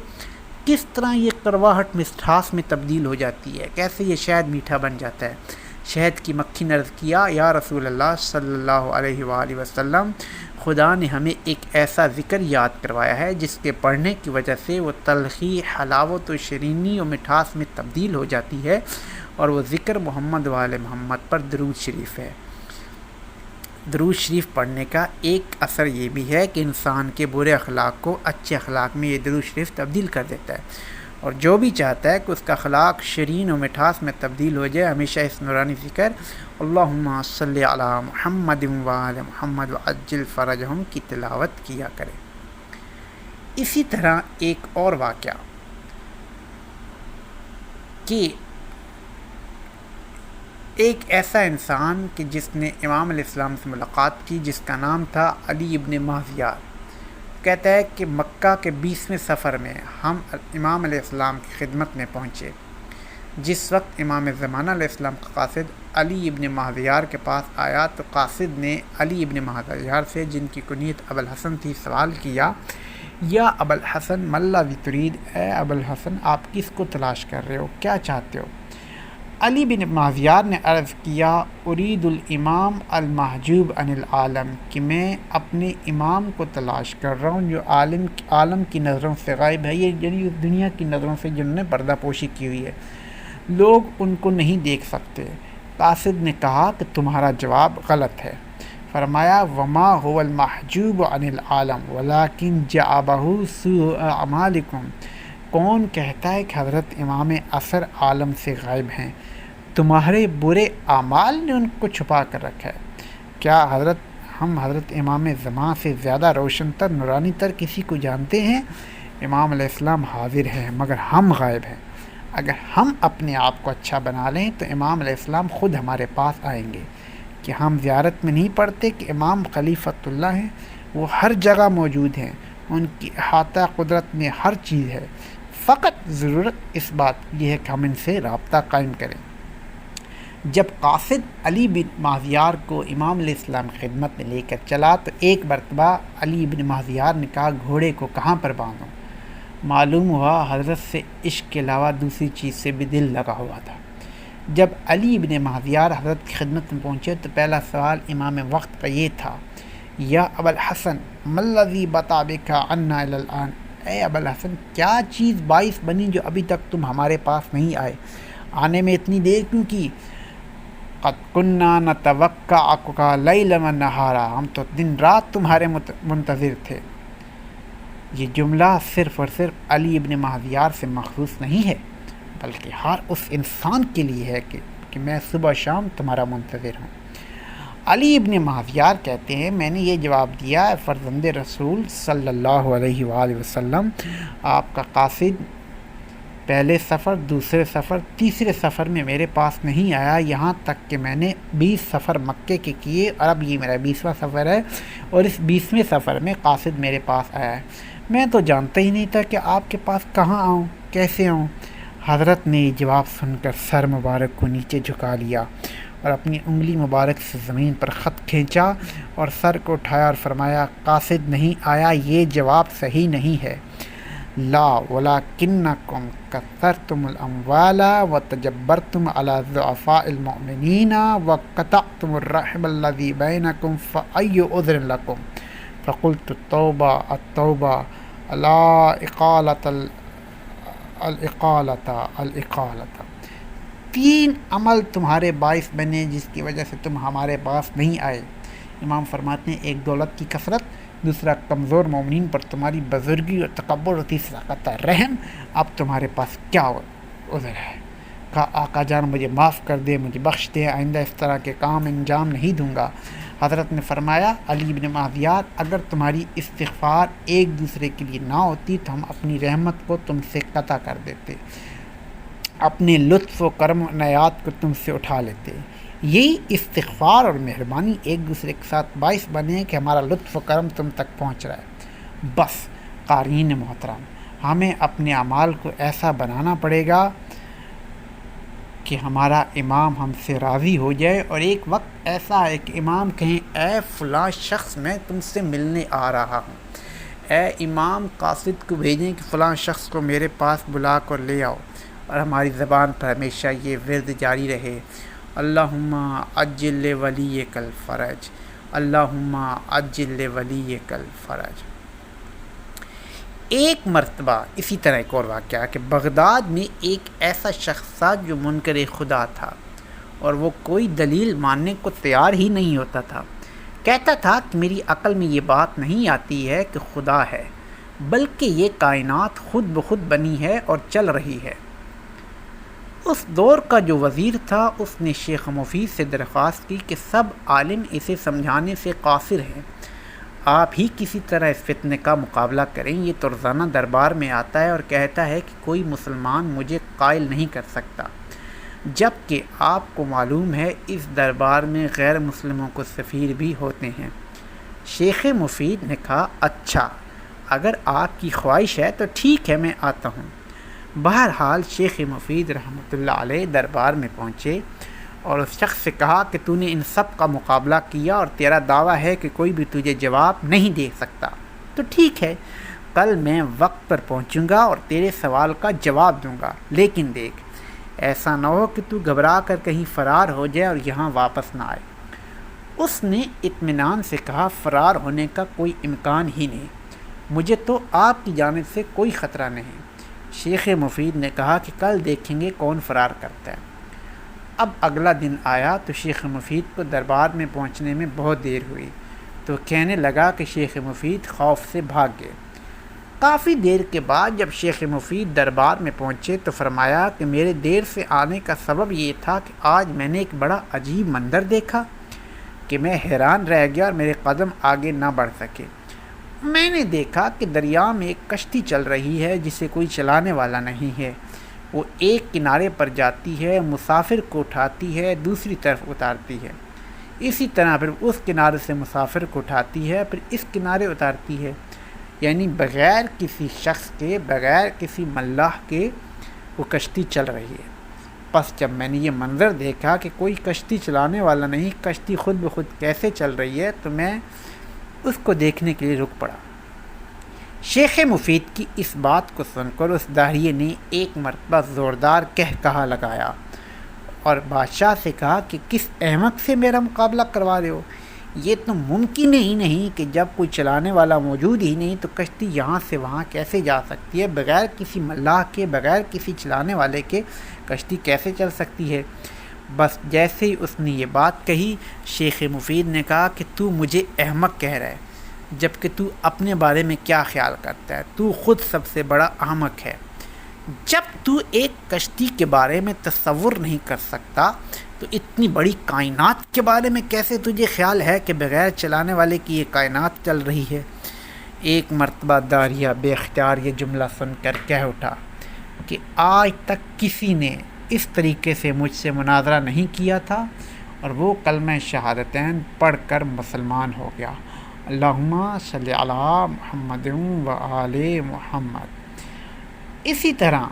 کس طرح یہ کڑواہٹ مٹھاس میں تبدیل ہو جاتی ہے، کیسے یہ شہد میٹھا بن جاتا ہے؟ شہد کی مکھی نے عرض کیا، یا رسول اللہ صلی اللہ علیہ وآلہ وسلم، خدا نے ہمیں ایک ایسا ذکر یاد کروایا ہے جس کے پڑھنے کی وجہ سے وہ تلخی، حلاوت و شیرینی و مٹھاس میں تبدیل ہو جاتی ہے، اور وہ ذکر محمد وآل محمد پر درود شریف ہے۔ درود شریف پڑھنے کا ایک اثر یہ بھی ہے کہ انسان کے برے اخلاق کو اچھے اخلاق میں یہ درود شریف تبدیل کر دیتا ہے، اور جو بھی چاہتا ہے کہ اس کا اخلاق شیرین و مٹھاس میں تبدیل ہو جائے، ہمیشہ اس نورانی ذکر اللہم صلی علی محمد وآل محمد وعجل فرجہم کی تلاوت کیا کرے۔ اسی طرح ایک اور واقعہ کہ ایک ایسا انسان کہ جس نے امام علیہ السلام سے ملاقات کی، جس کا نام تھا علی ابن مازیار، کہتا ہے کہ مکہ کے 20ویں سفر میں ہم امام علیہ السلام کی خدمت میں پہنچے۔ جس وقت امام زمانہ علیہ السلام کا قاصد علی ابن مازیار کے پاس آیا تو قاصد نے علی ابن مازیار سے، جن کی کنیت ابوالحسن تھی، سوال کیا، یا ابوالحسن ملا ترید، اے ابوالحسن آپ کس کو تلاش کر رہے ہو، کیا چاہتے ہو؟ علی بن مازیار نے عرض کیا ارید الامام المحجوب عن العالم، کہ میں اپنے امام کو تلاش کر رہا ہوں جو عالم کی نظروں سے غائب ہے، یہ یعنی دنیا کی نظروں سے جنہوں نے پردہ پوشی کی ہوئی ہے، لوگ ان کو نہیں دیکھ سکتے۔ قاصد نے کہا کہ تمہارا جواب غلط ہے۔ فرمایا وما هو المحجوب عن العالم ولكن جعبه سوء اعمالکم، کون کہتا ہے کہ حضرت امام عصر عالم سے غائب ہیں؟ تمہارے برے اعمال نے ان کو چھپا کر رکھا ہے۔ کیا ہم حضرت امام زمان سے زیادہ روشن تر نورانی تر کسی کو جانتے ہیں؟ امام علیہ السلام حاضر ہیں مگر ہم غائب ہیں۔ اگر ہم اپنے آپ کو اچھا بنا لیں تو امام علیہ السلام خود ہمارے پاس آئیں گے۔ کہ ہم زیارت میں نہیں پڑھتے کہ امام خلیفۃ اللہ ہیں، وہ ہر جگہ موجود ہیں، ان کی احاطہ قدرت میں ہر چیز ہے، فقط ضرورت اس بات کی ہے کہ ہم ان سے رابطہ قائم کریں۔ جب قاصد علی بن مازیار کو امام علیہ السلام خدمت میں لے کر چلا تو ایک مرتبہ علی بن مازیار نے کہا گھوڑے کو کہاں پر باندھوں؟ معلوم ہوا حضرت سے عشق کے علاوہ دوسری چیز سے بھی دل لگا ہوا تھا۔ جب علی بن مازیار حضرت کی خدمت میں پہنچے تو پہلا سوال امام وقت کا یہ تھا، یا ابا الحسن ما الذی بطا بک عنا الی الآن، اے ابا الحسن کیا چیز باعث بنی جو ابھی تک تم ہمارے پاس نہیں آئے؟ آنے میں اتنی دیر کیوں کی؟ قد کننا نتوقعک لیلا و نہارا، ہم تو دن رات تمہارے منتظر تھے۔ یہ جملہ صرف اور صرف علی بن مازیار سے مخصوص نہیں ہے بلکہ ہر اس انسان کے لیے ہے کہ میں صبح شام تمہارا منتظر ہوں۔ علی ابن مازیار کہتے ہیں میں نے یہ جواب دیا، فرزند رسول صلی اللہ علیہ وآلہ وسلم، آپ کا قاصد پہلے سفر، دوسرے سفر، تیسرے سفر میں میرے پاس نہیں آیا، یہاں تک کہ میں نے 20 سفر مکے کے کیے اور اب یہ میرا 20واں سفر ہے اور اس 20ویں سفر میں قاصد میرے پاس آیا ہے۔ میں تو جانتا ہی نہیں تھا کہ آپ کے پاس کہاں آؤں، کیسے آؤں۔ حضرت نے یہ جواب سن کر سر مبارک کو نیچے جھکا لیا اور اپنی انگلی مبارک سے زمین پر خط کھینچا اور سر کو اٹھایا اور فرمایا قاصد نہیں آیا، یہ جواب صحیح نہیں ہے۔ لا ولکنکم کثرتم الاموال وتجبرتم علی الضعفاء المؤمنین وقطعتم الرحم الذی بینکم فأی عذر لکم فقلت التوبہ التوبہ لا الاقالۃ۔ 3 عمل تمہارے باعث بنے جس کی وجہ سے تم ہمارے پاس نہیں آئے۔ امام فرماتے ہیں ایک دولت کی کثرت، دوسرا کمزور مومنین پر تمہاری بزرگی اور تکبر، اور تیسرا قطع رحم۔ اب تمہارے پاس کیا عذر ہے؟ کہا آقا جان مجھے معاف کر دے، مجھے بخش دے، آئندہ اس طرح کے کام انجام نہیں دوں گا۔ حضرت نے فرمایا علی بن مازیار اگر تمہاری استغفار ایک دوسرے کے لیے نہ ہوتی تو ہم اپنی رحمت کو تم سے قطع کر دیتے، اپنے لطف و کرم و عنایات کو تم سے اٹھا لیتے۔ یہی استغفار اور مہربانی ایک دوسرے کے ساتھ باعث بنے کہ ہمارا لطف و کرم تم تک پہنچ رہا ہے۔ بس قارئین محترم، ہمیں اپنے اعمال کو ایسا بنانا پڑے گا کہ ہمارا امام ہم سے راضی ہو جائے، اور ایک وقت ایسا ہے کہ امام کہیں اے فلاں شخص میں تم سے ملنے آ رہا ہوں، اے امام قاصد کو بھیجیں کہ فلاں شخص کو میرے پاس بلا کر لے آؤ، اور ہماری زبان پر ہمیشہ یہ ورد جاری رہے، اللہم عجل ولیک الفرج، اللہم عجل ولیک الفرج۔ ایک مرتبہ اسی طرح ایک اور واقعہ کہ بغداد میں ایک ایسا شخص تھا جو منکر خدا تھا اور وہ کوئی دلیل ماننے کو تیار ہی نہیں ہوتا تھا۔ کہتا تھا کہ میری عقل میں یہ بات نہیں آتی ہے کہ خدا ہے، بلکہ یہ کائنات خود بخود بنی ہے اور چل رہی ہے۔ اس دور کا جو وزیر تھا اس نے شیخ مفید سے درخواست کی کہ سب عالم اسے سمجھانے سے قاصر ہیں، آپ ہی کسی طرح اس فتنے کا مقابلہ کریں۔ یہ تو روزانہ دربار میں آتا ہے اور کہتا ہے کہ کوئی مسلمان مجھے قائل نہیں کر سکتا، جبکہ آپ کو معلوم ہے اس دربار میں غیر مسلموں کو سفیر بھی ہوتے ہیں۔ شیخ مفید نے کہا اچھا اگر آپ کی خواہش ہے تو ٹھیک ہے میں آتا ہوں۔ بہرحال شیخ مفید رحمۃ اللہ علیہ دربار میں پہنچے اور اس شخص سے کہا کہ تو نے ان سب کا مقابلہ کیا اور تیرا دعویٰ ہے کہ کوئی بھی تجھے جواب نہیں دے سکتا، تو ٹھیک ہے کل میں وقت پر پہنچوں گا اور تیرے سوال کا جواب دوں گا، لیکن دیکھ ایسا نہ ہو کہ تو گھبرا کر کہیں فرار ہو جائے اور یہاں واپس نہ آئے۔ اس نے اطمینان سے کہا، فرار ہونے کا کوئی امکان ہی نہیں، مجھے تو آپ کی جانب سے کوئی خطرہ نہیں۔ شیخ مفید نے کہا کہ کل دیکھیں گے کون فرار کرتا ہے۔ اب اگلا دن آیا تو شیخ مفید کو دربار میں پہنچنے میں بہت دیر ہوئی، تو کہنے لگا کہ شیخ مفید خوف سے بھاگ گئے۔ کافی دیر کے بعد جب شیخ مفید دربار میں پہنچے تو فرمایا کہ میرے دیر سے آنے کا سبب یہ تھا کہ آج میں نے ایک بڑا عجیب منظر دیکھا کہ میں حیران رہ گیا اور میرے قدم آگے نہ بڑھ سکے۔ میں نے دیکھا کہ دریا میں ایک کشتی چل رہی ہے جسے کوئی چلانے والا نہیں ہے۔ وہ ایک کنارے پر جاتی ہے، مسافر کو اٹھاتی ہے، دوسری طرف اتارتی ہے، اسی طرح پھر اس کنارے سے مسافر کو اٹھاتی ہے، پھر اس کنارے اتارتی ہے، یعنی بغیر کسی شخص کے، بغیر کسی ملاح کے وہ کشتی چل رہی ہے۔ پس جب میں نے یہ منظر دیکھا کہ کوئی کشتی چلانے والا نہیں، کشتی خود بخود کیسے چل رہی ہے، تو میں اس کو دیکھنے کے لیے رک پڑا۔ شیخ مفید کی اس بات کو سن کر اس داہریے نے ایک مرتبہ زوردار کہا لگایا اور بادشاہ سے کہا کہ کس احمق سے میرا مقابلہ کروا رہے ہو؟ یہ تو ممکن ہی نہیں کہ جب کوئی چلانے والا موجود ہی نہیں تو کشتی یہاں سے وہاں کیسے جا سکتی ہے؟ بغیر کسی ملاح کے، بغیر کسی چلانے والے کے کشتی کیسے چل سکتی ہے؟ بس جیسے ہی اس نے یہ بات کہی، شیخ مفید نے کہا کہ تو مجھے احمق کہہ رہا ہے، جبکہ تو اپنے بارے میں کیا خیال کرتا ہے؟ تو خود سب سے بڑا احمق ہے۔ جب تو ایک کشتی کے بارے میں تصور نہیں کر سکتا تو اتنی بڑی کائنات کے بارے میں کیسے تجھے خیال ہے کہ بغیر چلانے والے کی یہ کائنات چل رہی ہے؟ ایک مرتبہ داہریہ بے اختیار یہ جملہ سن کر کہہ اٹھا کہ آج تک کسی نے اس طریقے سے مجھ سے مناظرہ نہیں کیا تھا، اور وہ کلمہ شہادتین پڑھ کر مسلمان ہو گیا۔ اللہم صلی علی محمد و آل محمد۔ اسی طرح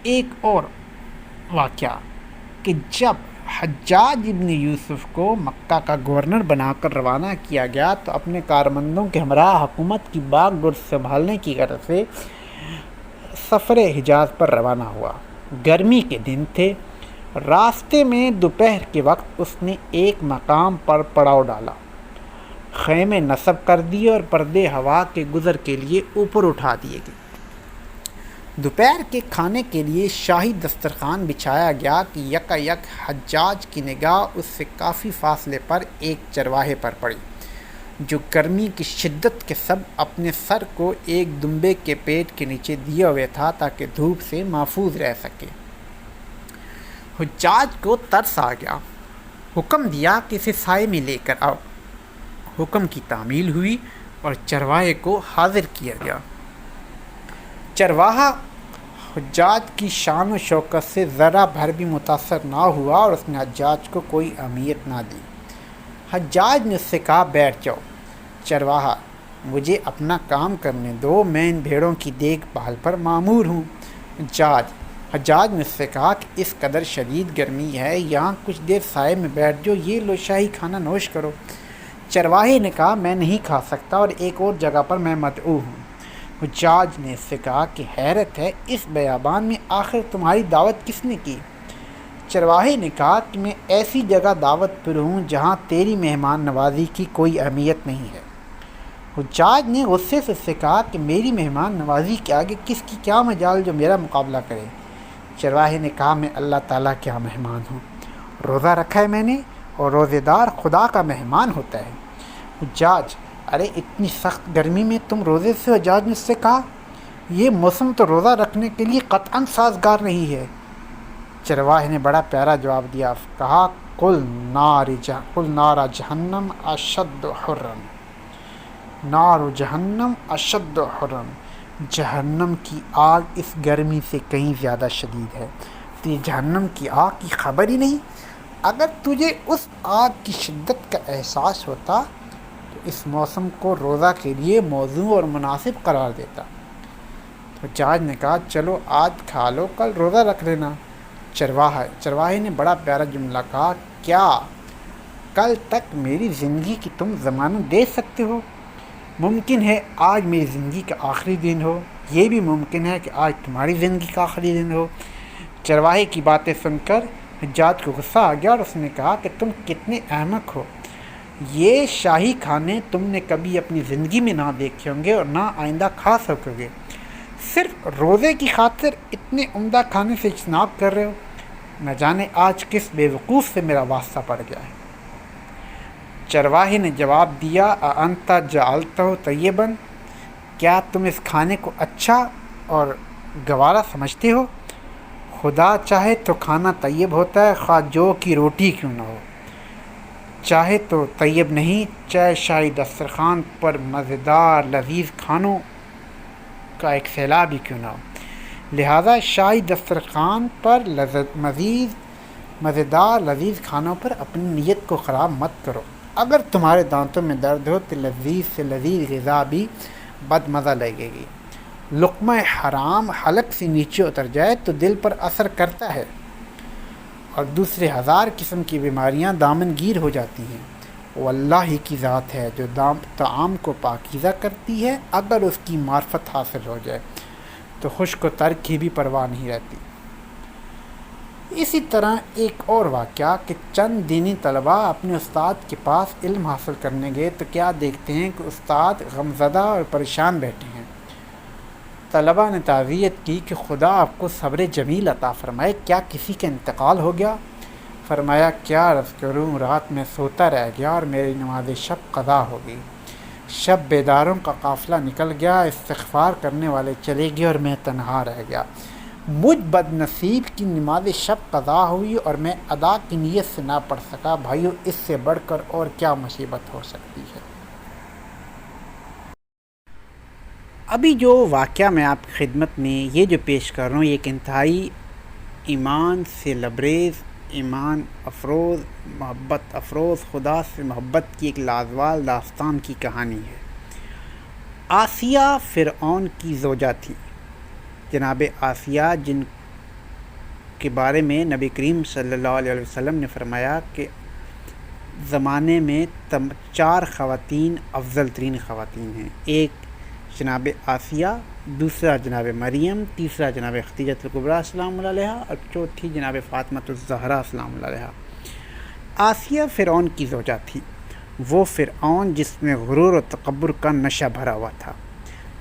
ایک اور واقعہ کہ جب حجاج ابن یوسف کو مکہ کا گورنر بنا کر روانہ کیا گیا تو اپنے کارمندوں کے ہمراہ حکومت کی باغ ڈور سنبھالنے کی غرض سے سفر حجاز پر روانہ ہوا۔ گرمی کے دن تھے۔ راستے میں دوپہر کے وقت اس نے ایک مقام پر پڑاؤ ڈالا، خیمے نصب کر دیے اور پردے ہوا کے گزر کے لیے اوپر اٹھا دیے گئے۔ دوپہر کے کھانے کے لیے شاہی دسترخوان بچھایا گیا کہ یکا یک حجاج کی نگاہ اس سے کافی فاصلے پر ایک چرواہے پر پڑی، جو گرمی کی شدت کے سبب اپنے سر کو ایک دمبے کے پیٹ کے نیچے دیے ہوئے تھا تاکہ دھوپ سے محفوظ رہ سکے۔ حجاج کو ترس آ گیا، حکم دیا کہ اسے سائے میں لے کر آؤ۔ حکم کی تعمیل ہوئی اور چرواہے کو حاضر کیا گیا۔ چرواہا حجاج کی شان و شوکت سے ذرا بھر بھی متاثر نہ ہوا اور اس نے حجاج کو کوئی اہمیت نہ دی۔ حجاج نے اس سے کہا، بیٹھ جاؤ۔ چرواہا، مجھے اپنا کام کرنے دو، میں ان بھیڑوں کی دیکھ بھال پر مامور ہوں۔ حجاج نے اس سے کہا کہ اس قدر شدید گرمی ہے، یہاں کچھ دیر سائے میں بیٹھ جاؤ، یہ لو شاہی کھانا نوش کرو۔ چرواہے نے کہا، میں نہیں کھا سکتا اور ایک اور جگہ پر میں مدعو ہوں۔ حجاج نے اس سے کہا کہ حیرت ہے، اس بیابان میں آخر تمہاری دعوت کس نے کی؟ چرواہے نے کہا کہ میں ایسی جگہ دعوت پر ہوں جہاں تیری مہمان نوازی کی کوئی اہمیت نہیں ہے۔ حجاج نے غصے سے اس سے کہا کہ میری مہمان نوازی کے آگے کس کی کیا مجال جو میرا مقابلہ کرے؟ چرواہے نے کہا، میں اللہ تعالیٰ کا مہمان ہوں، روزہ رکھا ہے میں نے، اور روزے دار خدا کا مہمان ہوتا ہے۔ حجاج، ارے اتنی سخت گرمی میں تم روزے سے؟ حجاج نے اس سے کہا، یہ موسم تو روزہ رکھنے کے لیے قطعاً سازگار نہیں ہے۔ چرواہے نے بڑا پیارا جواب دیا، کہا، قل نار جہنم اشد حرًا، نار جہنم اشد حرًا، جہنم کی آگ اس گرمی سے کہیں زیادہ شدید ہے۔ تجھے جہنم کی آگ کی خبر ہی نہیں؟ اگر تجھے اس آگ کی شدت کا احساس ہوتا تو اس موسم کو روزہ کے لیے موزوں اور مناسب قرار دیتا۔ تو حجاج نے کہا، چلو آج کھا لو، کل روزہ رکھ لینا۔ چرواہے نے بڑا پیارا جملہ کہا، کیا کل تک میری زندگی کی تم ضمانت دے سکتے ہو؟ ممکن ہے آج میری زندگی کا آخری دن ہو، یہ بھی ممکن ہے کہ آج تمہاری زندگی کا آخری دن ہو۔ چرواہے کی باتیں سن کر حجاج کو غصہ آ گیا اور اس نے کہا کہ تم کتنے احمق ہو، یہ شاہی کھانے تم نے کبھی اپنی زندگی میں نہ دیکھے ہوں گے اور نہ آئندہ کھا سکو گے، صرف روزے کی خاطر اتنے عمدہ کھانے سے اجتناب کر رہے ہو، نہ جانے آج کس بے وقوف سے میرا واسطہ پڑ گیا ہے۔ چرواہے نے جواب دیا، اَأَنْتَ جَعَلْتَهُ طَيِّبًا، کیا تم اس کھانے کو اچھا اور گوارا سمجھتے ہو؟ خدا چاہے تو کھانا طیب ہوتا ہے، خواہ جو کی روٹی کیوں نہ ہو، چاہے تو طیب نہیں، چاہے شاہی دسترخوان پر مزیدار لذیذ کھانوں کا ایک سیلاب ہی کیوں نہ ہو، لہذا شاہی دسترخوان پر مزیدار لذیذ کھانوں پر اپنی نیت کو خراب مت کرو۔ اگر تمہارے دانتوں میں درد ہو تو لذیذ سے لذیذ غذا بھی بد مزہ لگے گی، لقمہ حرام حلق سے نیچے اتر جائے تو دل پر اثر کرتا ہے اور دوسرے ہزار قسم کی بیماریاں دامن گیر ہو جاتی ہیں۔ وہ اللہ ہی کی ذات ہے جو طعام کو پاکیزہ کرتی ہے، اگر اس کی معرفت حاصل ہو جائے تو خشک و تر کی بھی پرواہ نہیں رہتی۔ اسی طرح ایک اور واقعہ کہ چند دینی طلباء اپنے استاد کے پاس علم حاصل کرنے گئے تو کیا دیکھتے ہیں کہ استاد غمزدہ اور پریشان بیٹھے ہیں۔ طلباء نے تعزیت کی کہ خدا آپ کو صبر جمیل عطا فرمائے، کیا کسی کا انتقال ہو گیا؟ فرمایا کیا عرض کروں، رات میں سوتا رہ گیا اور میری نماز شب قضا ہو گئی، شب بیداروں کا قافلہ نکل گیا، استغفار کرنے والے چلے گئے اور میں تنہا رہ گیا، مجھ بد نصیب کی نماز شب قضا ہوئی اور میں ادا کی نیت سے نہ پڑھ سکا۔ بھائیو، اس سے بڑھ کر اور کیا مصیبت ہو سکتی ہے؟ ابھی جو واقعہ میں آپ کی خدمت میں یہ جو پیش کر رہا ہوں، یہ ایک انتہائی ایمان سے لبریز، ایمان افروز، محبت افروز، خدا سے محبت کی ایک لازوال داستان کی کہانی ہے۔ آسیہ فرعون کی زوجہ تھی، جناب آسیہ، جن کے بارے میں نبی کریم صلی اللہ علیہ وسلم نے فرمایا کہ زمانے میں 4 خواتین افضل ترین خواتین ہیں، ایک جناب آسیہ، دوسرا جناب مریم، تیسرا جناب خدیجہ الکبریٰ السلام علیہ اور چوتھی جناب فاطمۃ الزہرا السلام علیہ۔ آسیہ فرعون کی زوجہ تھی، وہ فرعون جس میں غرور و تکبر کا نشہ بھرا ہوا تھا،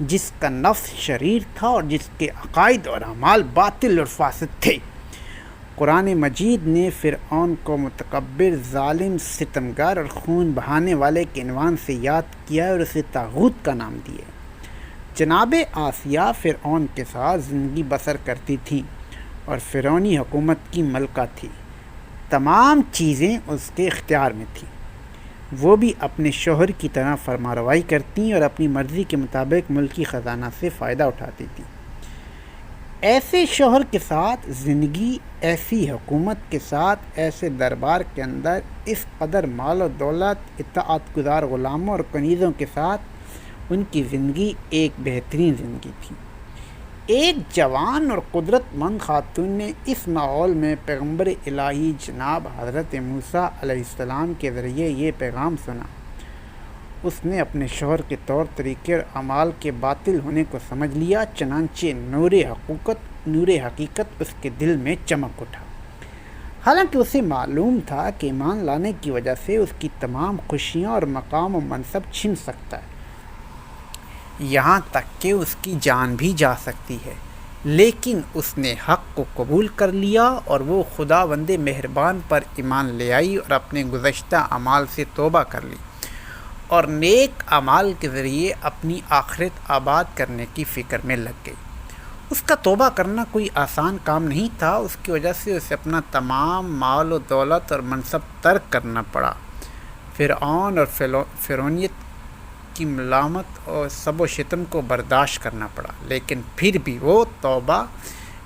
جس کا نفس شریر تھا اور جس کے عقائد اور اعمال باطل اور فاسد تھے۔ قرآن مجید نے فرعون کو متکبر، ظالم، ستمگر اور خون بہانے والے کے عنوان سے یاد کیا اور اسے طاغوت کا نام دیا۔ جناب آسیہ فرعون کے ساتھ زندگی بسر کرتی تھیں اور فرعونی حکومت کی ملکہ تھی، تمام چیزیں اس کے اختیار میں تھیں، وہ بھی اپنے شوہر کی طرح فرمانروائی کرتی اور اپنی مرضی کے مطابق ملکی خزانہ سے فائدہ اٹھاتی تھیں۔ ایسے شوہر کے ساتھ زندگی، ایسی حکومت کے ساتھ، ایسے دربار کے اندر اس قدر مال و دولت، اطاعت گزار غلاموں اور کنیزوں کے ساتھ ان کی زندگی ایک بہترین زندگی تھی۔ ایک جوان اور قدرت مند خاتون نے اس ماحول میں پیغمبر الہی جناب حضرت موسیٰ علیہ السلام کے ذریعے یہ پیغام سنا۔ اس نے اپنے شوہر کے طور طریقے اور اعمال کے باطل ہونے کو سمجھ لیا، چنانچہ نور حقیقت اس کے دل میں چمک اٹھا۔ حالانکہ اسے معلوم تھا کہ ایمان لانے کی وجہ سے اس کی تمام خوشیاں اور مقام و منصب چھن سکتا ہے، یہاں تک کہ اس کی جان بھی جا سکتی ہے، لیکن اس نے حق کو قبول کر لیا اور وہ خداوند مہربان پر ایمان لے آئی اور اپنے گزشتہ اعمال سے توبہ کر لی اور نیک اعمال کے ذریعے اپنی آخرت آباد کرنے کی فکر میں لگ گئی۔ اس کا توبہ کرنا کوئی آسان کام نہیں تھا، اس کی وجہ سے اسے اپنا تمام مال و دولت اور منصب ترک کرنا پڑا، فرعون اور فرعونیت کی ملامت اور سب و شتم کو برداشت کرنا پڑا، لیکن پھر بھی وہ توبہ،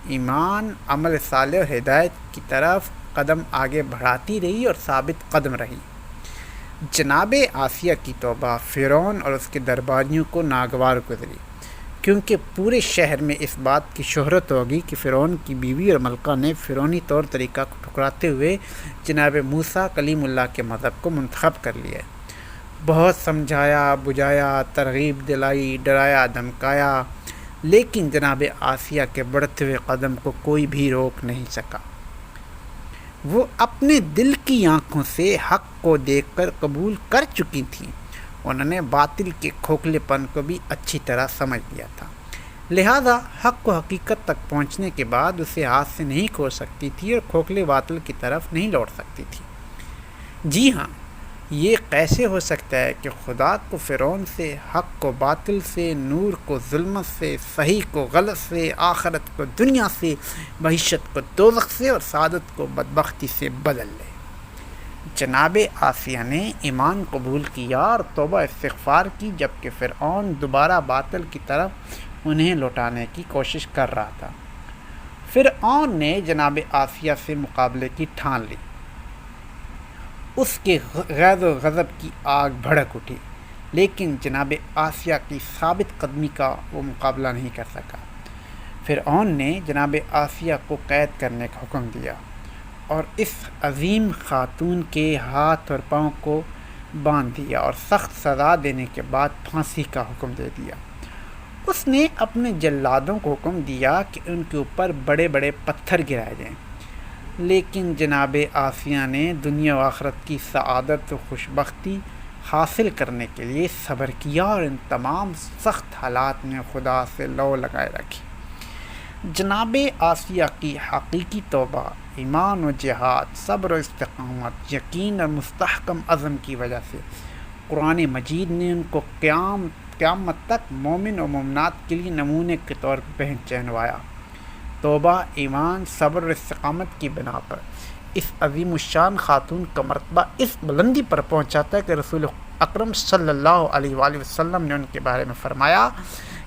ایمان، عمل صالح اور ہدایت کی طرف قدم آگے بڑھاتی رہی اور ثابت قدم رہی۔ جناب آسیہ کی توبہ فرعون اور اس کے درباریوں کو ناگوار گزری، کیونکہ پورے شہر میں اس بات کی شہرت ہوگی کہ فرعون کی بیوی اور ملکہ نے فرعونی طور طریقہ کو ٹھکراتے ہوئے جناب موسیٰ کلیم اللہ کے مذہب کو منتخب کر لیا ہے۔ بہت سمجھایا، بجھایا، ترغیب دلائی، ڈرایا، دھمکایا، لیکن جناب آسیہ کے بڑھتے ہوئے قدم کو کوئی بھی روک نہیں سکا۔ وہ اپنے دل کی آنکھوں سے حق کو دیکھ کر قبول کر چکی تھیں۔ انہوں نے باطل کے کھوکھلے پن کو بھی اچھی طرح سمجھ لیا تھا، لہذا حق و حقیقت تک پہنچنے کے بعد اسے ہاتھ سے نہیں کھو سکتی تھی اور کھوکھلے باطل کی طرف نہیں لوٹ سکتی تھی۔ جی ہاں، یہ کیسے ہو سکتا ہے کہ خدا کو فرعون سے، حق کو باطل سے، نور کو ظلمت سے، صحیح کو غلط سے، آخرت کو دنیا سے، معیشت کو دوزخ سے اور سعادت کو بدبختی سے بدل لے۔ جناب آسیہ نے ایمان قبول کیا اور توبہ استغفار کی، جبکہ فرعون دوبارہ باطل کی طرف انہیں لوٹانے کی کوشش کر رہا تھا۔ فرعون نے جناب آسیہ سے مقابلے کی ٹھان لی۔ اس کے غیظ و غضب کی آگ بھڑک اٹھی، لیکن جناب آسیہ کی ثابت قدمی کا وہ مقابلہ نہیں کر سکا۔ فرعون نے جناب آسیہ کو قید کرنے کا حکم دیا اور اس عظیم خاتون کے ہاتھ اور پاؤں کو باندھ دیا اور سخت سزا دینے کے بعد پھانسی کا حکم دے دیا۔ اس نے اپنے جلادوں کو حکم دیا کہ ان کے اوپر بڑے بڑے پتھر گرائے جائیں، لیکن جناب آسیہ نے دنیا و آخرت کی سعادت و خوشبختی حاصل کرنے کے لیے صبر کیا اور ان تمام سخت حالات میں خدا سے لو لگائے رکھی۔ جناب آسیہ کی حقیقی توبہ، ایمان و جہاد، صبر و استقامت، یقین اور مستحکم عزم کی وجہ سے قرآن مجید نے ان کو قیامت تک مومن و مومنات کے لیے نمونے کے طور پر پہچانوایا۔ توبہ، ایمان، صبر اور استقامت کی بنا پر اس عظیم الشان خاتون کا مرتبہ اس بلندی پر پہنچاتا ہے کہ رسول اکرم صلی اللہ علیہ وآلہ وسلم نے ان کے بارے میں فرمایا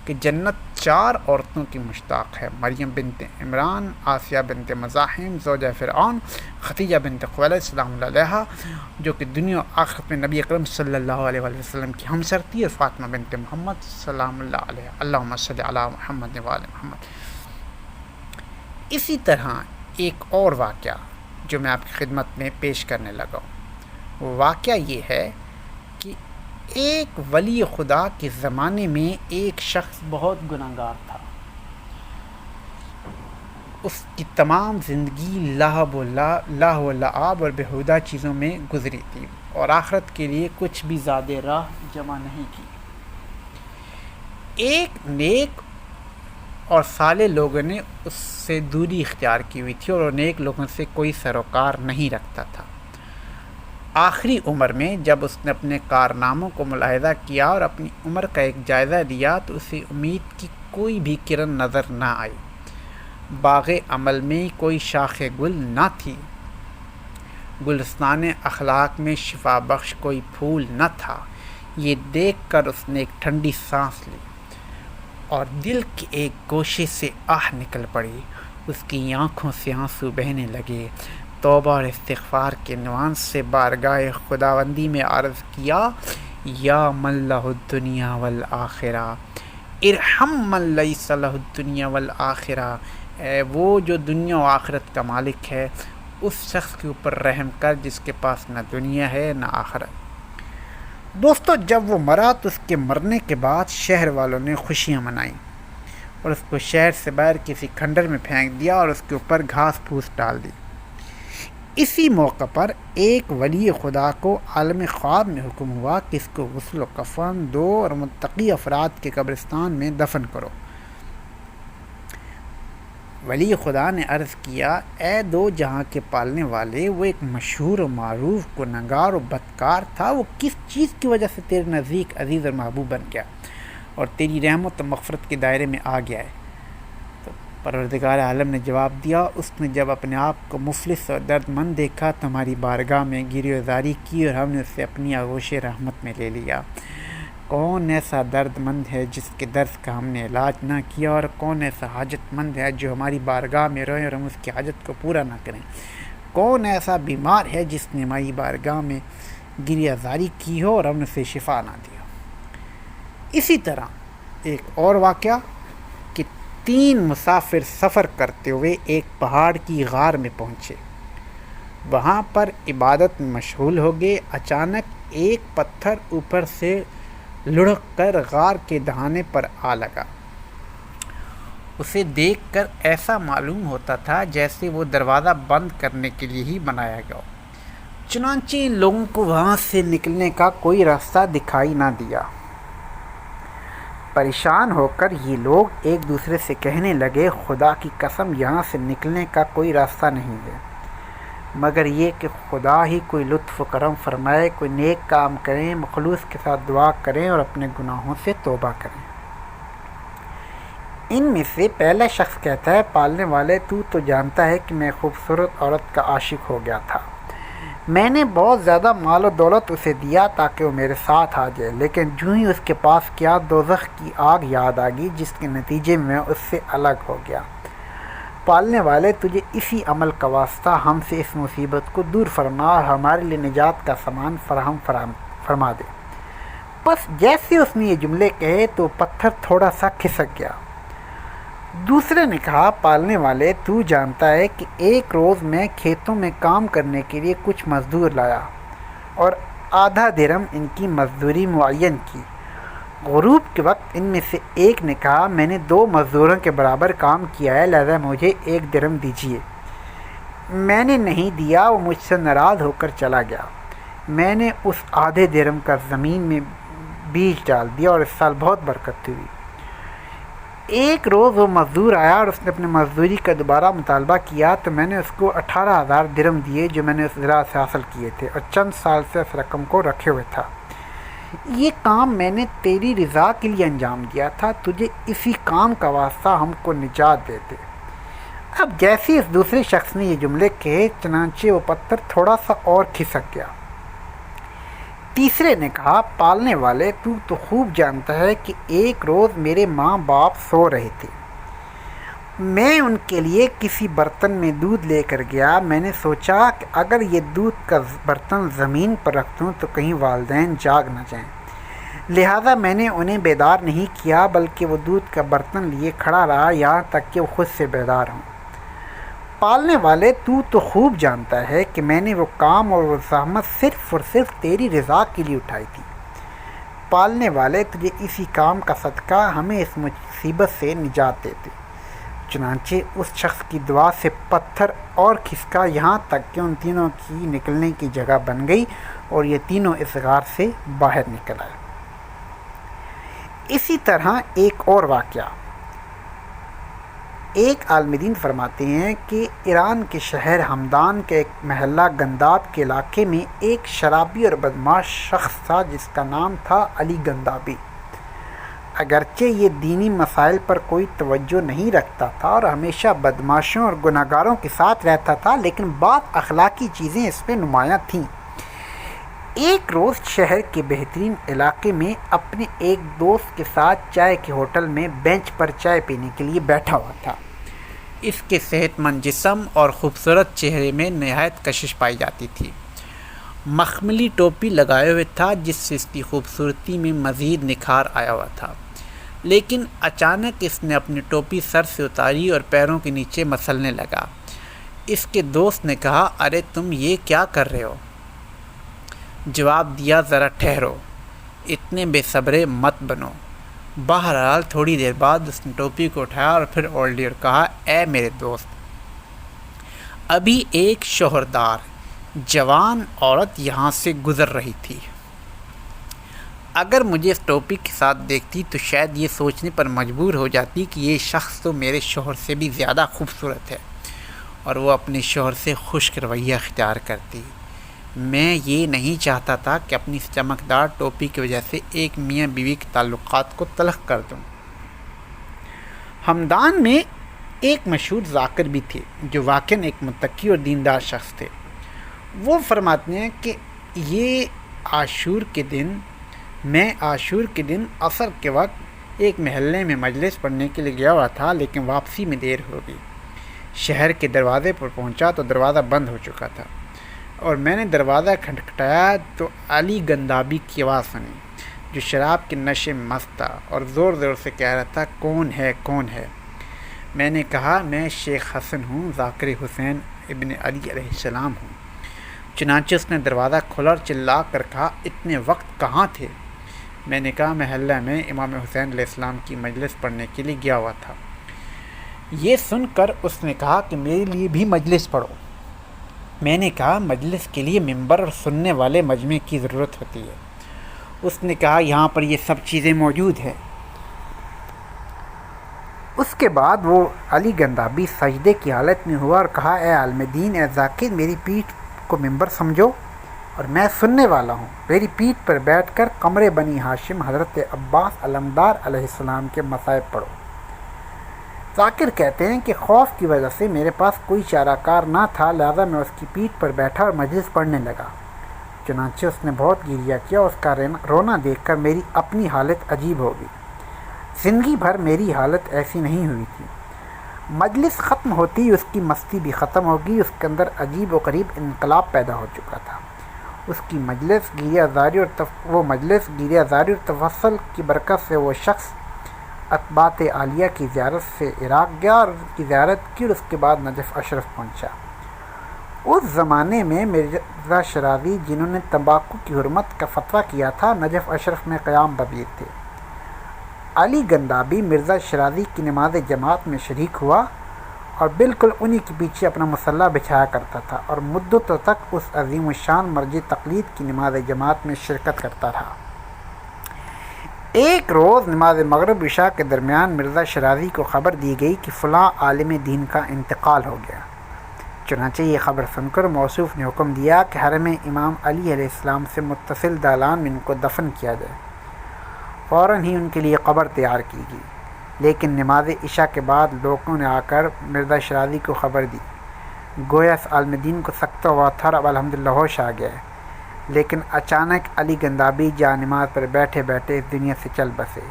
کہ جنت 4 عورتوں کی مشتاق ہے: مریم بنت عمران، آسیہ بنت مزاحم زوجہ فرعون، خدیجہ بنت خویلد سلام اللہ علیہا، جو کہ دنیا و آخرت میں نبی اکرم صلی اللہ علیہ وآلہ وسلم کی ہمسر تھی، اور فاطمہ بنت محمد سلام اللہ علیہا۔ اللہم صلی علی محمد وآل محمد۔ اسی طرح ایک اور واقعہ جو میں آپ کی خدمت میں پیش کرنے لگا ہوں، وہ واقعہ یہ ہے کہ ایک ولی خدا کے زمانے میں ایک شخص بہت گناہگار تھا۔ اس کی تمام زندگی لہو و لعاب اور بیہودہ چیزوں میں گزری تھی اور آخرت کے لیے کچھ بھی زیادہ راہ جمع نہیں کی۔ ایک نیک اور صالح لوگوں نے اس سے دوری اختیار کی ہوئی تھی اور نیک لوگوں سے کوئی سروکار نہیں رکھتا تھا۔ آخری عمر میں جب اس نے اپنے کارناموں کو ملاحظہ کیا اور اپنی عمر کا ایک جائزہ لیا تو اسے امید کی کوئی بھی کرن نظر نہ آئی۔ باغ عمل میں کوئی شاخ گل نہ تھی، گلستان اخلاق میں شفا بخش کوئی پھول نہ تھا۔ یہ دیکھ کر اس نے ایک ٹھنڈی سانس لی اور دل کے ایک گوشے سے آہ نکل پڑی۔ اس کی آنکھوں سے آنسو بہنے لگے۔ توبہ اور استغفار کے عنوان سے بارگاہ خداوندی میں عرض کیا: یا من لہ الدنیا والآخرہ ارحم من لیس لہ الدنیا والآخرہ، اے وہ جو دنیا و آخرت کا مالک ہے، اس شخص کے اوپر رحم کر جس کے پاس نہ دنیا ہے نہ آخرت۔ دوستو، جب وہ مرا تو اس کے مرنے کے بعد شہر والوں نے خوشیاں منائیں اور اس کو شہر سے باہر کسی کھنڈر میں پھینک دیا اور اس کے اوپر گھاس پھوس ڈال دی۔ اسی موقع پر ایک ولی خدا کو عالم خواب میں حکم ہوا کہ اس کو غسل و کفن دو اور متقی افراد کے قبرستان میں دفن کرو۔ ولی خدا نے عرض کیا: اے دو جہاں کے پالنے والے، وہ ایک مشہور و معروف گنہگار و بدکار تھا، وہ کس چیز کی وجہ سے تیرے نزدیک عزیز اور محبوب بن گیا اور تیری رحمت و مغفرت کے دائرے میں آ گیا ہے؟ تو پروردگار عالم نے جواب دیا: اس نے جب اپنے آپ کو مفلس اور درد مند دیکھا تو ہماری بارگاہ میں گریہ زاری کی اور ہم نے اسے اپنی آغوش رحمت میں لے لیا۔ کون ایسا درد مند ہے جس کے درد کا ہم نے علاج نہ کیا، اور کون ایسا حاجت مند ہے جو ہماری بارگاہ میں روئے اور ہم اس کی حاجت کو پورا نہ کریں؟ کون ایسا بیمار ہے جس نے ہماری بارگاہ میں گریہ زاری کی ہو اور ہم نے اسے شفا نہ دیا؟ اسی طرح ایک اور واقعہ کہ 3 مسافر سفر کرتے ہوئے ایک پہاڑ کی غار میں پہنچے، وہاں پر عبادت میں مشغول ہو گئے۔ اچانک ایک پتھر اوپر سے لڑک کر غار کے دہانے پر آ لگا۔ اسے دیکھ کر ایسا معلوم ہوتا تھا جیسے وہ دروازہ بند کرنے کے لیے ہی بنایا گیا ہو۔ چنانچہ ان لوگوں کو وہاں سے نکلنے کا کوئی راستہ دکھائی نہ دیا۔ پریشان ہو کر یہ لوگ ایک دوسرے سے کہنے لگے، خدا کی قسم یہاں سے نکلنے کا کوئی راستہ نہیں ہے مگر یہ کہ خدا ہی کوئی لطف و کرم فرمائے، کوئی نیک کام کریں، مخلوص کے ساتھ دعا کریں اور اپنے گناہوں سے توبہ کریں۔ ان میں سے پہلا شخص کہتا ہے، پالنے والے تو جانتا ہے کہ میں خوبصورت عورت کا عاشق ہو گیا تھا۔ میں نے بہت زیادہ مال و دولت اسے دیا تاکہ وہ میرے ساتھ آ جائے، لیکن جو ہی اس کے پاس کیا دوزخ کی آگ یاد آ گئی جس کے نتیجے میں اس سے الگ ہو گیا۔ پالنے والے تجھے اسی عمل کا واسطہ ہم سے اس مصیبت کو دور فرما اور ہمارے لیے نجات کا سامان فرما دے۔ بس جیسے اس نے یہ جملے کہے تو پتھر تھوڑا سا کھسک گیا۔ دوسرے نے کہا، پالنے والے تو جانتا ہے کہ ایک روز میں کھیتوں میں کام کرنے کے لیے کچھ مزدور لایا اور آدھا درہم ان کی مزدوری معین کی۔ غروب کے وقت ان میں سے ایک نے کہا، میں نے 2 مزدوروں کے برابر کام کیا ہے، لہذا مجھے 1 درہم دیجیے۔ میں نے نہیں دیا، وہ مجھ سے ناراض ہو کر چلا گیا۔ میں نے اس آدھے درہم کا زمین میں بیج ڈال دیا اور اس سال بہت برکت ہوئی۔ ایک روز وہ مزدور آیا اور اس نے اپنے مزدوری کا دوبارہ مطالبہ کیا تو میں نے اس کو 18,000 درہم دیے جو میں نے اس زراعت سے حاصل کیے تھے اور چند سال سے اس رقم کو رکھے ہوئے تھا۔ یہ کام میں نے تیری رضا کے لیے انجام دیا تھا، تجھے اسی کام کا واسطہ ہم کو نجات دے دے۔ اب جیسے اس دوسرے شخص نے یہ جملے کہے چنانچہ وہ پتھر تھوڑا سا اور کھسک گیا۔ تیسرے نے کہا، پالنے والے تو خوب جانتا ہے کہ ایک روز میرے ماں باپ سو رہے تھے، میں ان کے لیے کسی برتن میں دودھ لے کر گیا۔ میں نے سوچا کہ اگر یہ دودھ کا برتن زمین پر رکھ دوں تو کہیں والدین جاگ نہ جائیں، لہذا میں نے انہیں بیدار نہیں کیا بلکہ وہ دودھ کا برتن لیے کھڑا رہا یہاں تک کہ وہ خود سے بیدار ہوں۔ پالنے والے تو خوب جانتا ہے کہ میں نے وہ کام اور وہ زحمت صرف اور صرف تیری رضا کے لیے اٹھائی تھی۔ پالنے والے تجھے اسی کام کا صدقہ ہمیں اس مصیبت سے نجات دیتے۔ چنانچہ اس شخص کی دعا سے پتھر اور کھسکا یہاں تک کہ ان تینوں کی نکلنے کی جگہ بن گئی اور یہ تینوں اس غار سے باہر نکل آئے۔ اسی طرح ایک اور واقعہ، ایک عالم دین فرماتے ہیں کہ ایران کے شہر ہمدان کے ایک محلہ گنداب کے علاقے میں ایک شرابی اور بدماش شخص تھا جس کا نام تھا علی گندابی۔ اگرچہ یہ دینی مسائل پر کوئی توجہ نہیں رکھتا تھا اور ہمیشہ بدماشوں اور گناہگاروں کے ساتھ رہتا تھا، لیکن بعض اخلاقی چیزیں اس میں نمایاں تھیں۔ ایک روز شہر کے بہترین علاقے میں اپنے ایک دوست کے ساتھ چائے کے ہوٹل میں بینچ پر چائے پینے کے لیے بیٹھا ہوا تھا۔ اس کے صحت مند جسم اور خوبصورت چہرے میں نہایت کشش پائی جاتی تھی۔ مخملی ٹوپی لگائے ہوئے تھا جس سے اس کی خوبصورتی میں مزید نکھار آیا ہوا تھا، لیکن اچانک اس نے اپنی ٹوپی سر سے اتاری اور پیروں کے نیچے مسلنے لگا۔ اس کے دوست نے کہا، ارے تم یہ کیا کر رہے ہو؟ جواب دیا، ذرا ٹھہرو، اتنے بے صبرے مت بنو۔ بہرحال تھوڑی دیر بعد اس نے ٹوپی کو اٹھایا اور پھر اوڑھ لی اور کہا، اے میرے دوست، ابھی ایک شوہردار جوان عورت یہاں سے گزر رہی تھی۔ اگر مجھے اس ٹوپی کے ساتھ دیکھتی تو شاید یہ سوچنے پر مجبور ہو جاتی کہ یہ شخص تو میرے شوہر سے بھی زیادہ خوبصورت ہے اور وہ اپنے شوہر سے خشک رویہ اختیار کرتی۔ میں یہ نہیں چاہتا تھا کہ اپنی اس چمکدار ٹوپی کی وجہ سے ایک میاں بیوی کے تعلقات کو تلخ کر دوں۔ ہمدان میں ایک مشہور ذاکر بھی تھے جو واقعاً ایک متقی اور دیندار شخص تھے۔ وہ فرماتے ہیں کہ میں عاشور کے دن عصر کے وقت ایک محلے میں مجلس پڑھنے کے لیے گیا ہوا تھا، لیکن واپسی میں دیر ہو گئی۔ شہر کے دروازے پر پہنچا تو دروازہ بند ہو چکا تھا اور میں نے دروازہ کھٹکھٹایا تو علی گندابی کی آواز سنی جو شراب کے نشے میں مست تھا اور زور زور سے کہہ رہا تھا، کون ہے کون ہے؟ میں نے کہا، میں شیخ حسن ہوں، ذاکر حسین ابن علی علیہ السلام ہوں۔ چنانچہ اس نے دروازہ کھولا اور چلا کر کہا، اتنے وقت کہاں تھے؟ میں نے کہا، محلہ میں امام حسین علیہ السلام کی مجلس پڑھنے کے لیے گیا ہوا تھا۔ یہ سن کر اس نے کہا کہ میرے لیے بھی مجلس پڑھو۔ میں نے کہا مجلس کے لیے ممبر اور سننے والے مجمع کی ضرورت ہوتی ہے۔ اس نے کہا یہاں پر یہ سب چیزیں موجود ہیں۔ اس کے بعد وہ علی گندابی سجدے کی حالت میں ہوا اور کہا اے عالم دین، اے ذاکر، میری پیٹھ کو ممبر سمجھو اور میں سننے والا ہوں۔ میری پیٹھ پر بیٹھ کر قمر بنی ہاشم حضرت عباس علمدار علیہ السلام کے مصائب پڑھو۔ ذاکر کہتے ہیں کہ خوف کی وجہ سے میرے پاس کوئی چارہ کار نہ تھا، لہذا میں اس کی پیٹھ پر بیٹھا اور مجلس پڑھنے لگا۔ چنانچہ اس نے بہت گریہ کیا۔ اس کا رونا دیکھ کر میری اپنی حالت عجیب ہو گئی۔ زندگی بھر میری حالت ایسی نہیں ہوئی تھی۔ مجلس ختم ہوتی اس کی مستی بھی ختم ہو گئی۔ اس کے اندر عجیب و غریب انقلاب پیدا ہو چکا تھا۔ اس کی مجلس گریہ زاری اور تفصل کی برکت سے وہ شخص اتباعت عالیہ کی زیارت سے عراق گیا اور ان کی زیارت کی اور اس کے بعد نجف اشرف پہنچا۔ اس زمانے میں مرزا شرازی جنہوں نے تمباکو کی حرمت کا فتویٰ کیا تھا، نجف اشرف میں قیام پذیر تھے۔ علی گندابی مرزا شرازی کی نماز جماعت میں شریک ہوا اور بالکل انہی کے پیچھے اپنا مسلح بچھایا کرتا تھا اور مدتوں تک اس عظیم الشان مرجع تقلید کی نماز جماعت میں شرکت کرتا رہا۔ ایک روز نماز مغرب عشاء کے درمیان مرزا شرازی کو خبر دی گئی کہ فلاں عالم دین کا انتقال ہو گیا۔ چنانچہ یہ خبر سن کر موصوف نے حکم دیا کہ حرم امام علی علیہ السلام سے متصل دالان میں ان کو دفن کیا جائے۔ فوراً ہی ان کے لیے قبر تیار کی گئی، لیکن نماز عشاء کے بعد لوگوں نے آ کر مرزا شرازی کو خبر دی۔ گویا اس عالم دین کو سکتہ ہوا تھا اور اب الحمدللہ ہوش آ گیا ہے، لیکن اچانک علی گندابی جا نماز پر بیٹھے بیٹھے اس دنیا سے چل بسے۔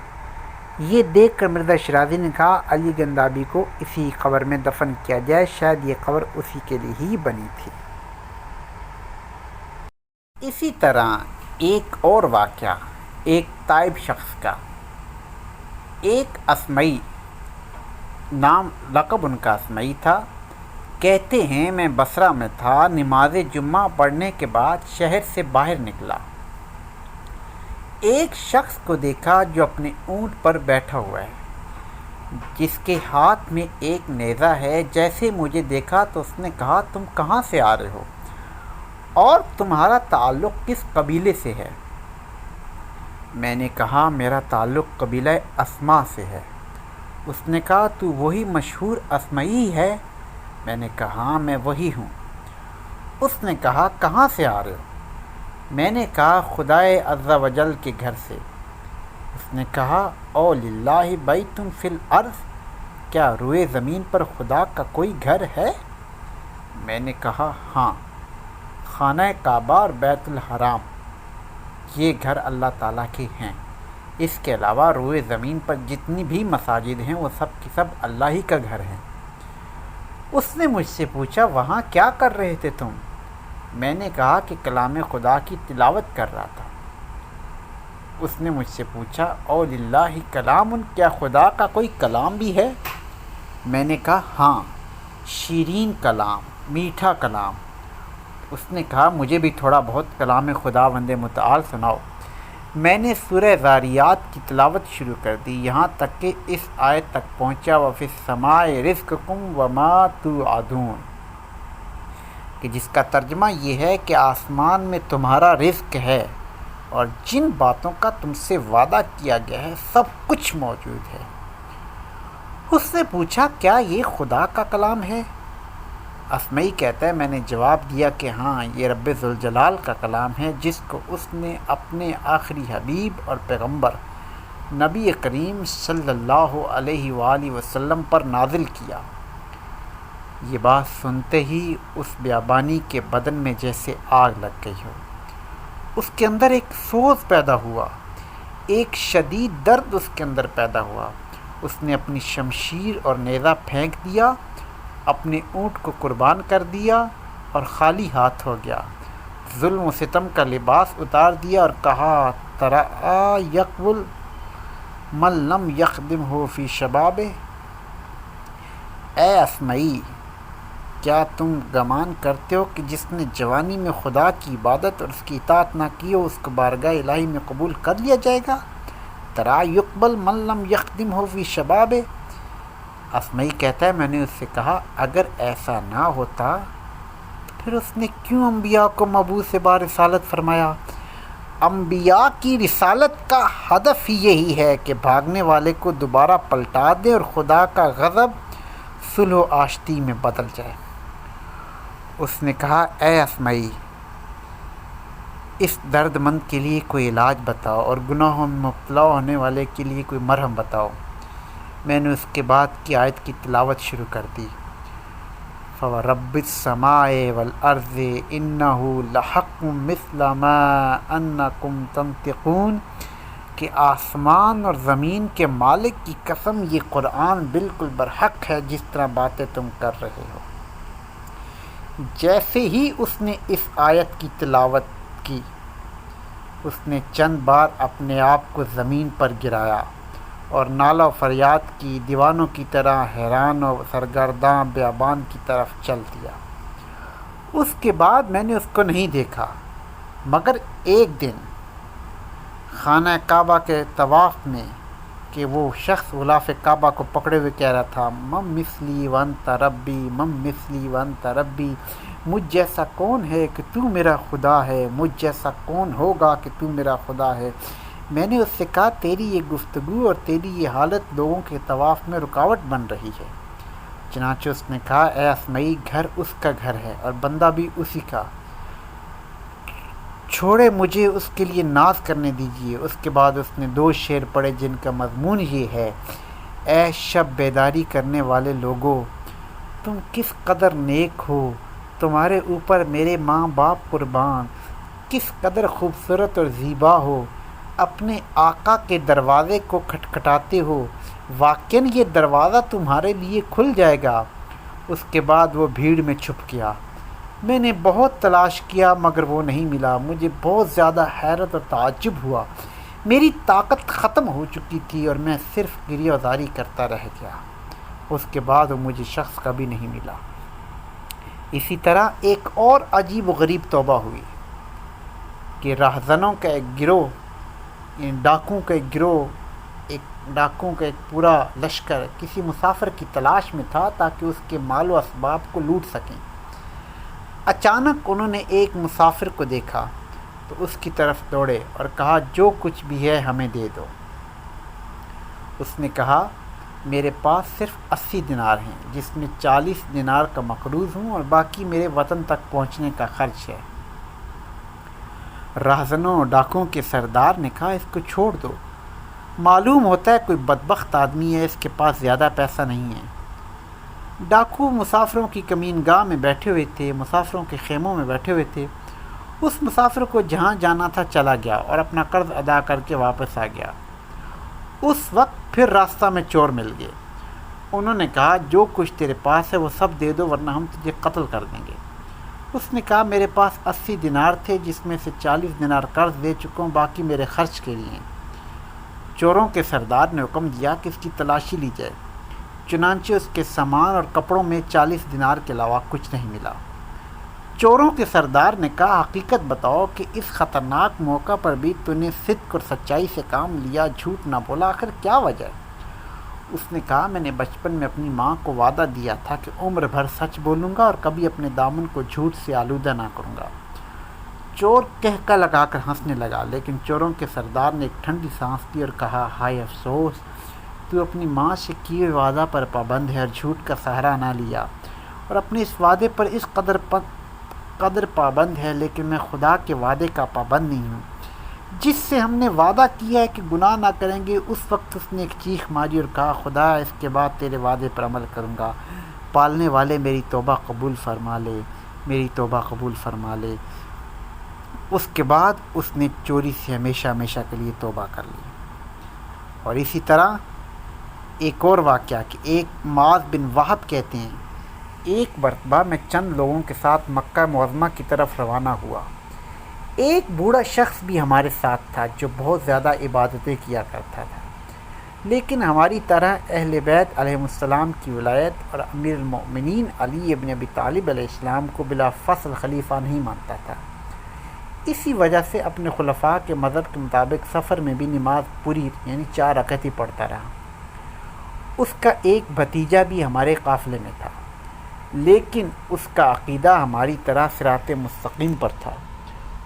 یہ دیکھ کر مرزا شرازی نے کہا علی گندابی کو اسی قبر میں دفن کیا جائے، شاید یہ قبر اسی کے لیے ہی بنی تھی۔ اسی طرح ایک اور واقعہ ایک تائب شخص کا، ایک اسمعی نام لقب ان کا اسمعی تھا، کہتے ہیں میں بصرہ میں تھا، نماز جمعہ پڑھنے کے بعد شہر سے باہر نکلا، ایک شخص کو دیکھا جو اپنے اونٹ پر بیٹھا ہوا ہے، جس کے ہاتھ میں ایک نیزہ ہے۔ جیسے مجھے دیکھا تو اس نے کہا تم کہاں سے آ رہے ہو اور تمہارا تعلق کس قبیلے سے ہے؟ میں نے کہا میرا تعلق قبیلہ اسما سے ہے۔ اس نے کہا تو وہی مشہور اسمعی ہے؟ میں نے کہا ہاں میں وہی ہوں۔ اس نے کہا کہاں سے آ رہے ہو؟ میں نے کہا خدائے عز و جل کے گھر سے۔ اس نے کہا او للہ بیت فی الارض، کیا روئے زمین پر خدا کا کوئی گھر ہے؟ میں نے کہا ہاں، خانہ کعبہ اور بیت الحرام، یہ گھر اللہ تعالیٰ کے ہیں۔ اس کے علاوہ روئے زمین پر جتنی بھی مساجد ہیں وہ سب کی سب اللہ ہی کا گھر ہیں۔ اس نے مجھ سے پوچھا وہاں کیا کر رہے تھے تم؟ میں نے کہا کہ کلام خدا کی تلاوت کر رہا تھا۔ اس نے مجھ سے پوچھا او للہ کلام، کیا خدا کا کوئی کلام بھی ہے؟ میں نے کہا ہاں، شیرین کلام، میٹھا کلام۔ اس نے کہا مجھے بھی تھوڑا بہت کلام خداوند متعال سناؤ۔ میں نے سورہ ذاریات کی تلاوت شروع کر دی، یہاں تک کہ اس آیت تک پہنچا وَفِي السَّمَاءِ رِزْقُكُمْ وَمَا تُوعَدُونَ، کہ جس کا ترجمہ یہ ہے کہ آسمان میں تمہارا رزق ہے اور جن باتوں کا تم سے وعدہ کیا گیا ہے سب کچھ موجود ہے۔ اس نے پوچھا کیا یہ خدا کا کلام ہے؟ اسمعی کہتا ہے میں نے جواب دیا کہ ہاں، یہ رب ذوالجلال کا کلام ہے جس کو اس نے اپنے آخری حبیب اور پیغمبر نبی کریم صلی اللہ علیہ وآلہ وسلم پر نازل کیا۔ یہ بات سنتے ہی اس بیابانی کے بدن میں جیسے آگ لگ گئی ہو۔ اس کے اندر ایک سوز پیدا ہوا، ایک شدید درد اس کے اندر پیدا ہوا۔ اس نے اپنی شمشیر اور نیزہ پھینک دیا، اپنے اونٹ کو قربان کر دیا اور خالی ہاتھ ہو گیا۔ ظلم و ستم کا لباس اتار دیا اور کہا ترا یقبل من لم یخدمہ فی شبابہ، اے اسمعی کیا تم گمان کرتے ہو کہ جس نے جوانی میں خدا کی عبادت اور اس کی اطاعت نہ کی ہو اس کو بارگاہ الہی میں قبول کر لیا جائے گا؟ ترا یقبل من لم یخدمہ فی شبابہ، اسمعی کہتا ہے میں نے اس سے کہا اگر ایسا نہ ہوتا پھر اس نے کیوں انبیاء کو مبعوث برسالت فرمایا؟ انبیاء کی رسالت کا ہدف ہی یہی ہے کہ بھاگنے والے کو دوبارہ پلٹا دے اور خدا کا غضب صلح و آشتی میں بدل جائے۔ اس نے کہا اے اسمعی، اس درد مند کے لیے کوئی علاج بتاؤ اور گناہوں میں مبتلا ہونے والے کے لیے کوئی مرہم بتاؤ۔ میں نے اس کے بعد کی آیت کی تلاوت شروع کر دی۔ فَوَرَبِّ السَّمَاءِ وَالْأَرْضِ إِنَّهُ لَحَقٌّ مِثْلَ مَا أَنَّكُمْ تَنطِقُونَ کہ آسمان اور زمین کے مالک کی قسم یہ قرآن بالکل برحق ہے جس طرح باتیں تم کر رہے ہو۔ جیسے ہی اس نے اس آیت کی تلاوت کی، اس نے چند بار اپنے آپ کو زمین پر گرایا اور نالہ و فریاد کی دیوانوں کی طرح حیران و سرگرداں بیابان کی طرف چل دیا۔ اس کے بعد میں نے اس کو نہیں دیکھا مگر ایک دن خانہ کعبہ کے طواف میں کہ وہ شخص غلاف کعبہ کو پکڑے ہوئے کہہ رہا تھا مم مثلی وانت ربی، مم مثلی وانت ربی، مجھ جیسا کون ہے کہ تو میرا خدا ہے، مجھ جیسا کون ہوگا کہ تو میرا خدا ہے۔ میں نے اس سے کہا تیری یہ گفتگو اور تیری یہ حالت لوگوں کے طواف میں رکاوٹ بن رہی ہے۔ چنانچہ اس نے کہا اے اسمعی، گھر اس کا گھر ہے اور بندہ بھی اسی کا، چھوڑے مجھے اس کے لیے ناز کرنے دیجیے۔ اس کے بعد اس نے 2 شعر پڑھے جن کا مضمون یہ ہے اے شب بیداری کرنے والے لوگو، تم کس قدر نیک ہو، تمہارے اوپر میرے ماں باپ قربان، کس قدر خوبصورت اور زیبا ہو، اپنے آقا کے دروازے کو کھٹکھٹاتے ہو، واقعاً یہ دروازہ تمہارے لیے کھل جائے گا۔ اس کے بعد وہ بھیڑ میں چھپ گیا۔ میں نے بہت تلاش کیا مگر وہ نہیں ملا۔ مجھے بہت زیادہ حیرت اور تعجب ہوا، میری طاقت ختم ہو چکی تھی اور میں صرف گریہ زاری کرتا رہ گیا۔ اس کے بعد وہ مجھے شخص کبھی نہیں ملا۔ اسی طرح ایک اور عجیب و غریب توبہ ہوئی کہ راہزنوں کا ایک گروہ، ڈاکوؤں کا ایک گروہ، ڈاکوؤں کا ایک پورا لشکر کسی مسافر کی تلاش میں تھا تاکہ اس کے مال و اسباب کو لوٹ سکیں۔ اچانک انہوں نے ایک مسافر کو دیکھا تو اس کی طرف دوڑے اور کہا جو کچھ بھی ہے ہمیں دے دو۔ اس نے کہا میرے پاس صرف 80 دینار ہیں جس میں 40 دینار کا مقروض ہوں اور باقی میرے وطن تک پہنچنے کا خرچ ہے۔ راہزنوں ڈاکوؤں کے سردار نے کہا اس کو چھوڑ دو، معلوم ہوتا ہے کوئی بدبخت آدمی ہے، اس کے پاس زیادہ پیسہ نہیں ہے۔ ڈاکو مسافروں کی کمین گاہ میں بیٹھے ہوئے تھے، مسافروں کے خیموں میں بیٹھے ہوئے تھے۔ اس مسافر کو جہاں جانا تھا چلا گیا اور اپنا قرض ادا کر کے واپس آ گیا۔ اس وقت پھر راستہ میں چور مل گئے۔ انہوں نے کہا جو کچھ تیرے پاس ہے وہ سب دے دو ورنہ ہم تجھے قتل کر دیں گے۔ اس نے کہا میرے پاس 80 دینار تھے جس میں سے 40 دینار قرض دے چکا ہوں، باقی میرے خرچ کے لیے ہیں۔ چوروں کے سردار نے حکم دیا کہ اس کی تلاشی لی جائے۔ چنانچہ اس کے سامان اور کپڑوں میں 40 دینار کے علاوہ کچھ نہیں ملا۔ چوروں کے سردار نے کہا حقیقت بتاؤ کہ اس خطرناک موقع پر بھی تو نے صدق اور سچائی سے کام لیا، جھوٹ نہ بولا، آخر کیا وجہ ہے؟ اس نے کہا میں نے بچپن میں اپنی ماں کو وعدہ دیا تھا کہ عمر بھر سچ بولوں گا اور کبھی اپنے دامن کو جھوٹ سے آلودہ نہ کروں گا۔ چور کہکا لگا کر ہنسنے لگا، لیکن چوروں کے سردار نے ایک ٹھنڈی سانس لی اور کہا ہائے افسوس، تو اپنی ماں سے کیے وعدہ پر پابند ہے اور جھوٹ کا سہارا نہ لیا اور اپنے اس وعدے پر اس قدر پابند ہے، لیکن میں خدا کے وعدے کا پابند نہیں ہوں جس سے ہم نے وعدہ کیا ہے کہ گناہ نہ کریں گے۔ اس وقت اس نے ایک چیخ ماری اور کہا خدا اس کے بعد تیرے وعدے پر عمل کروں گا، پالنے والے میری توبہ قبول فرما لے، میری توبہ قبول فرما لے۔ اس کے بعد اس نے چوری سے ہمیشہ ہمیشہ کے لیے توبہ کر لی۔ اور اسی طرح ایک اور واقعہ کہ ایک معاذ بن وہب کہتے ہیں ایک مرتبہ میں چند لوگوں کے ساتھ مکہ معظمہ کی طرف روانہ ہوا۔ ایک بوڑھا شخص بھی ہمارے ساتھ تھا جو بہت زیادہ عبادتیں کیا کرتا تھا، لیکن ہماری طرح اہل بیت علیہم السلام کی ولایت اور امیر المؤمنین علی ابن ابی طالب علیہ السلام کو بلا فصل خلیفہ نہیں مانتا تھا۔ اسی وجہ سے اپنے خلفاء کے مذہب کے مطابق سفر میں بھی نماز پوری یعنی 4 رکعت ہی پڑھتا رہا۔ اس کا ایک بھتیجا بھی ہمارے قافلے میں تھا، لیکن اس کا عقیدہ ہماری طرح صراط مستقیم پر تھا۔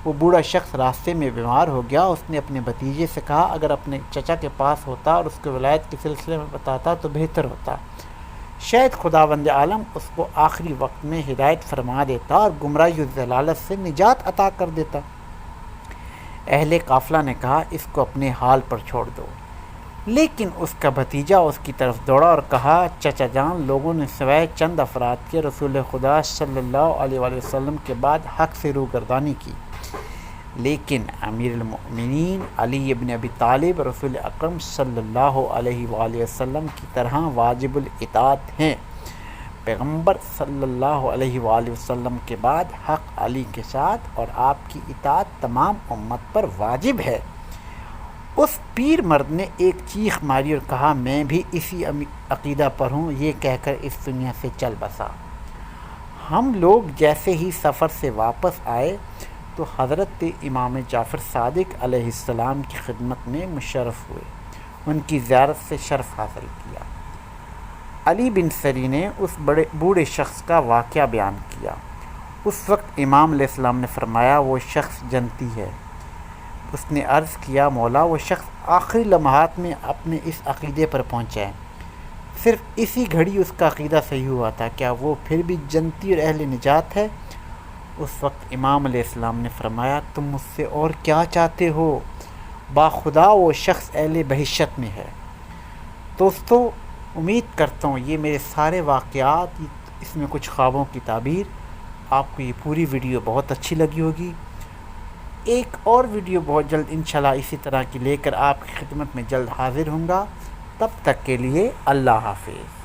وہ بوڑھا شخص راستے میں بیمار ہو گیا۔ اس نے اپنے بھتیجے سے کہا اگر اپنے چچا کے پاس ہوتا اور اس کو ولایت کے سلسلے میں بتاتا تو بہتر ہوتا، شاید خداوند عالم اس کو آخری وقت میں ہدایت فرما دیتا اور گمراہی و ضلالت سے نجات عطا کر دیتا۔ اہل قافلہ نے کہا اس کو اپنے حال پر چھوڑ دو، لیکن اس کا بھتیجا اس کی طرف دوڑا اور کہا چچا جان، لوگوں نے سوائے چند افراد کے رسول خدا صلی اللہ علیہ وآلہ وسلم کے بعد حق سے روگردانی کی، لیکن امیر المؤمنین علی ابن ابی طالب رسول اکرم صلی اللہ علیہ وآلہ وسلم کی طرح واجب الاطاعت ہیں۔ پیغمبر صلی اللہ علیہ وآلہ وسلم کے بعد حق علی کے ساتھ اور آپ کی اطاعت تمام امت پر واجب ہے۔ اس پیر مرد نے ایک چیخ ماری اور کہا میں بھی اسی عقیدہ پر ہوں، یہ کہہ کر اس دنیا سے چل بسا۔ ہم لوگ جیسے ہی سفر سے واپس آئے تو حضرت امام جعفر صادق علیہ السلام کی خدمت میں مشرف ہوئے، ان کی زیارت سے شرف حاصل کیا۔ علی بن سری نے اس بوڑھے شخص کا واقعہ بیان کیا۔ اس وقت امام علیہ السلام نے فرمایا وہ شخص جنتی ہے۔ اس نے عرض کیا مولا وہ شخص آخری لمحات میں اپنے اس عقیدے پر پہنچا ہے، صرف اسی گھڑی اس کا عقیدہ صحیح ہوا تھا، کیا وہ پھر بھی جنتی اور اہل نجات ہے؟ اس وقت امام علیہ السلام نے فرمایا تم مجھ سے اور کیا چاہتے ہو، باخدا وہ شخص اہل بہشت میں ہے۔ دوستو امید کرتا ہوں یہ میرے سارے واقعات، اس میں کچھ خوابوں کی تعبیر، آپ کو یہ پوری ویڈیو بہت اچھی لگی ہوگی۔ ایک اور ویڈیو بہت جلد انشاءاللہ اسی طرح کی لے کر آپ کی خدمت میں جلد حاضر ہوں گا، تب تک کے لیے اللہ حافظ۔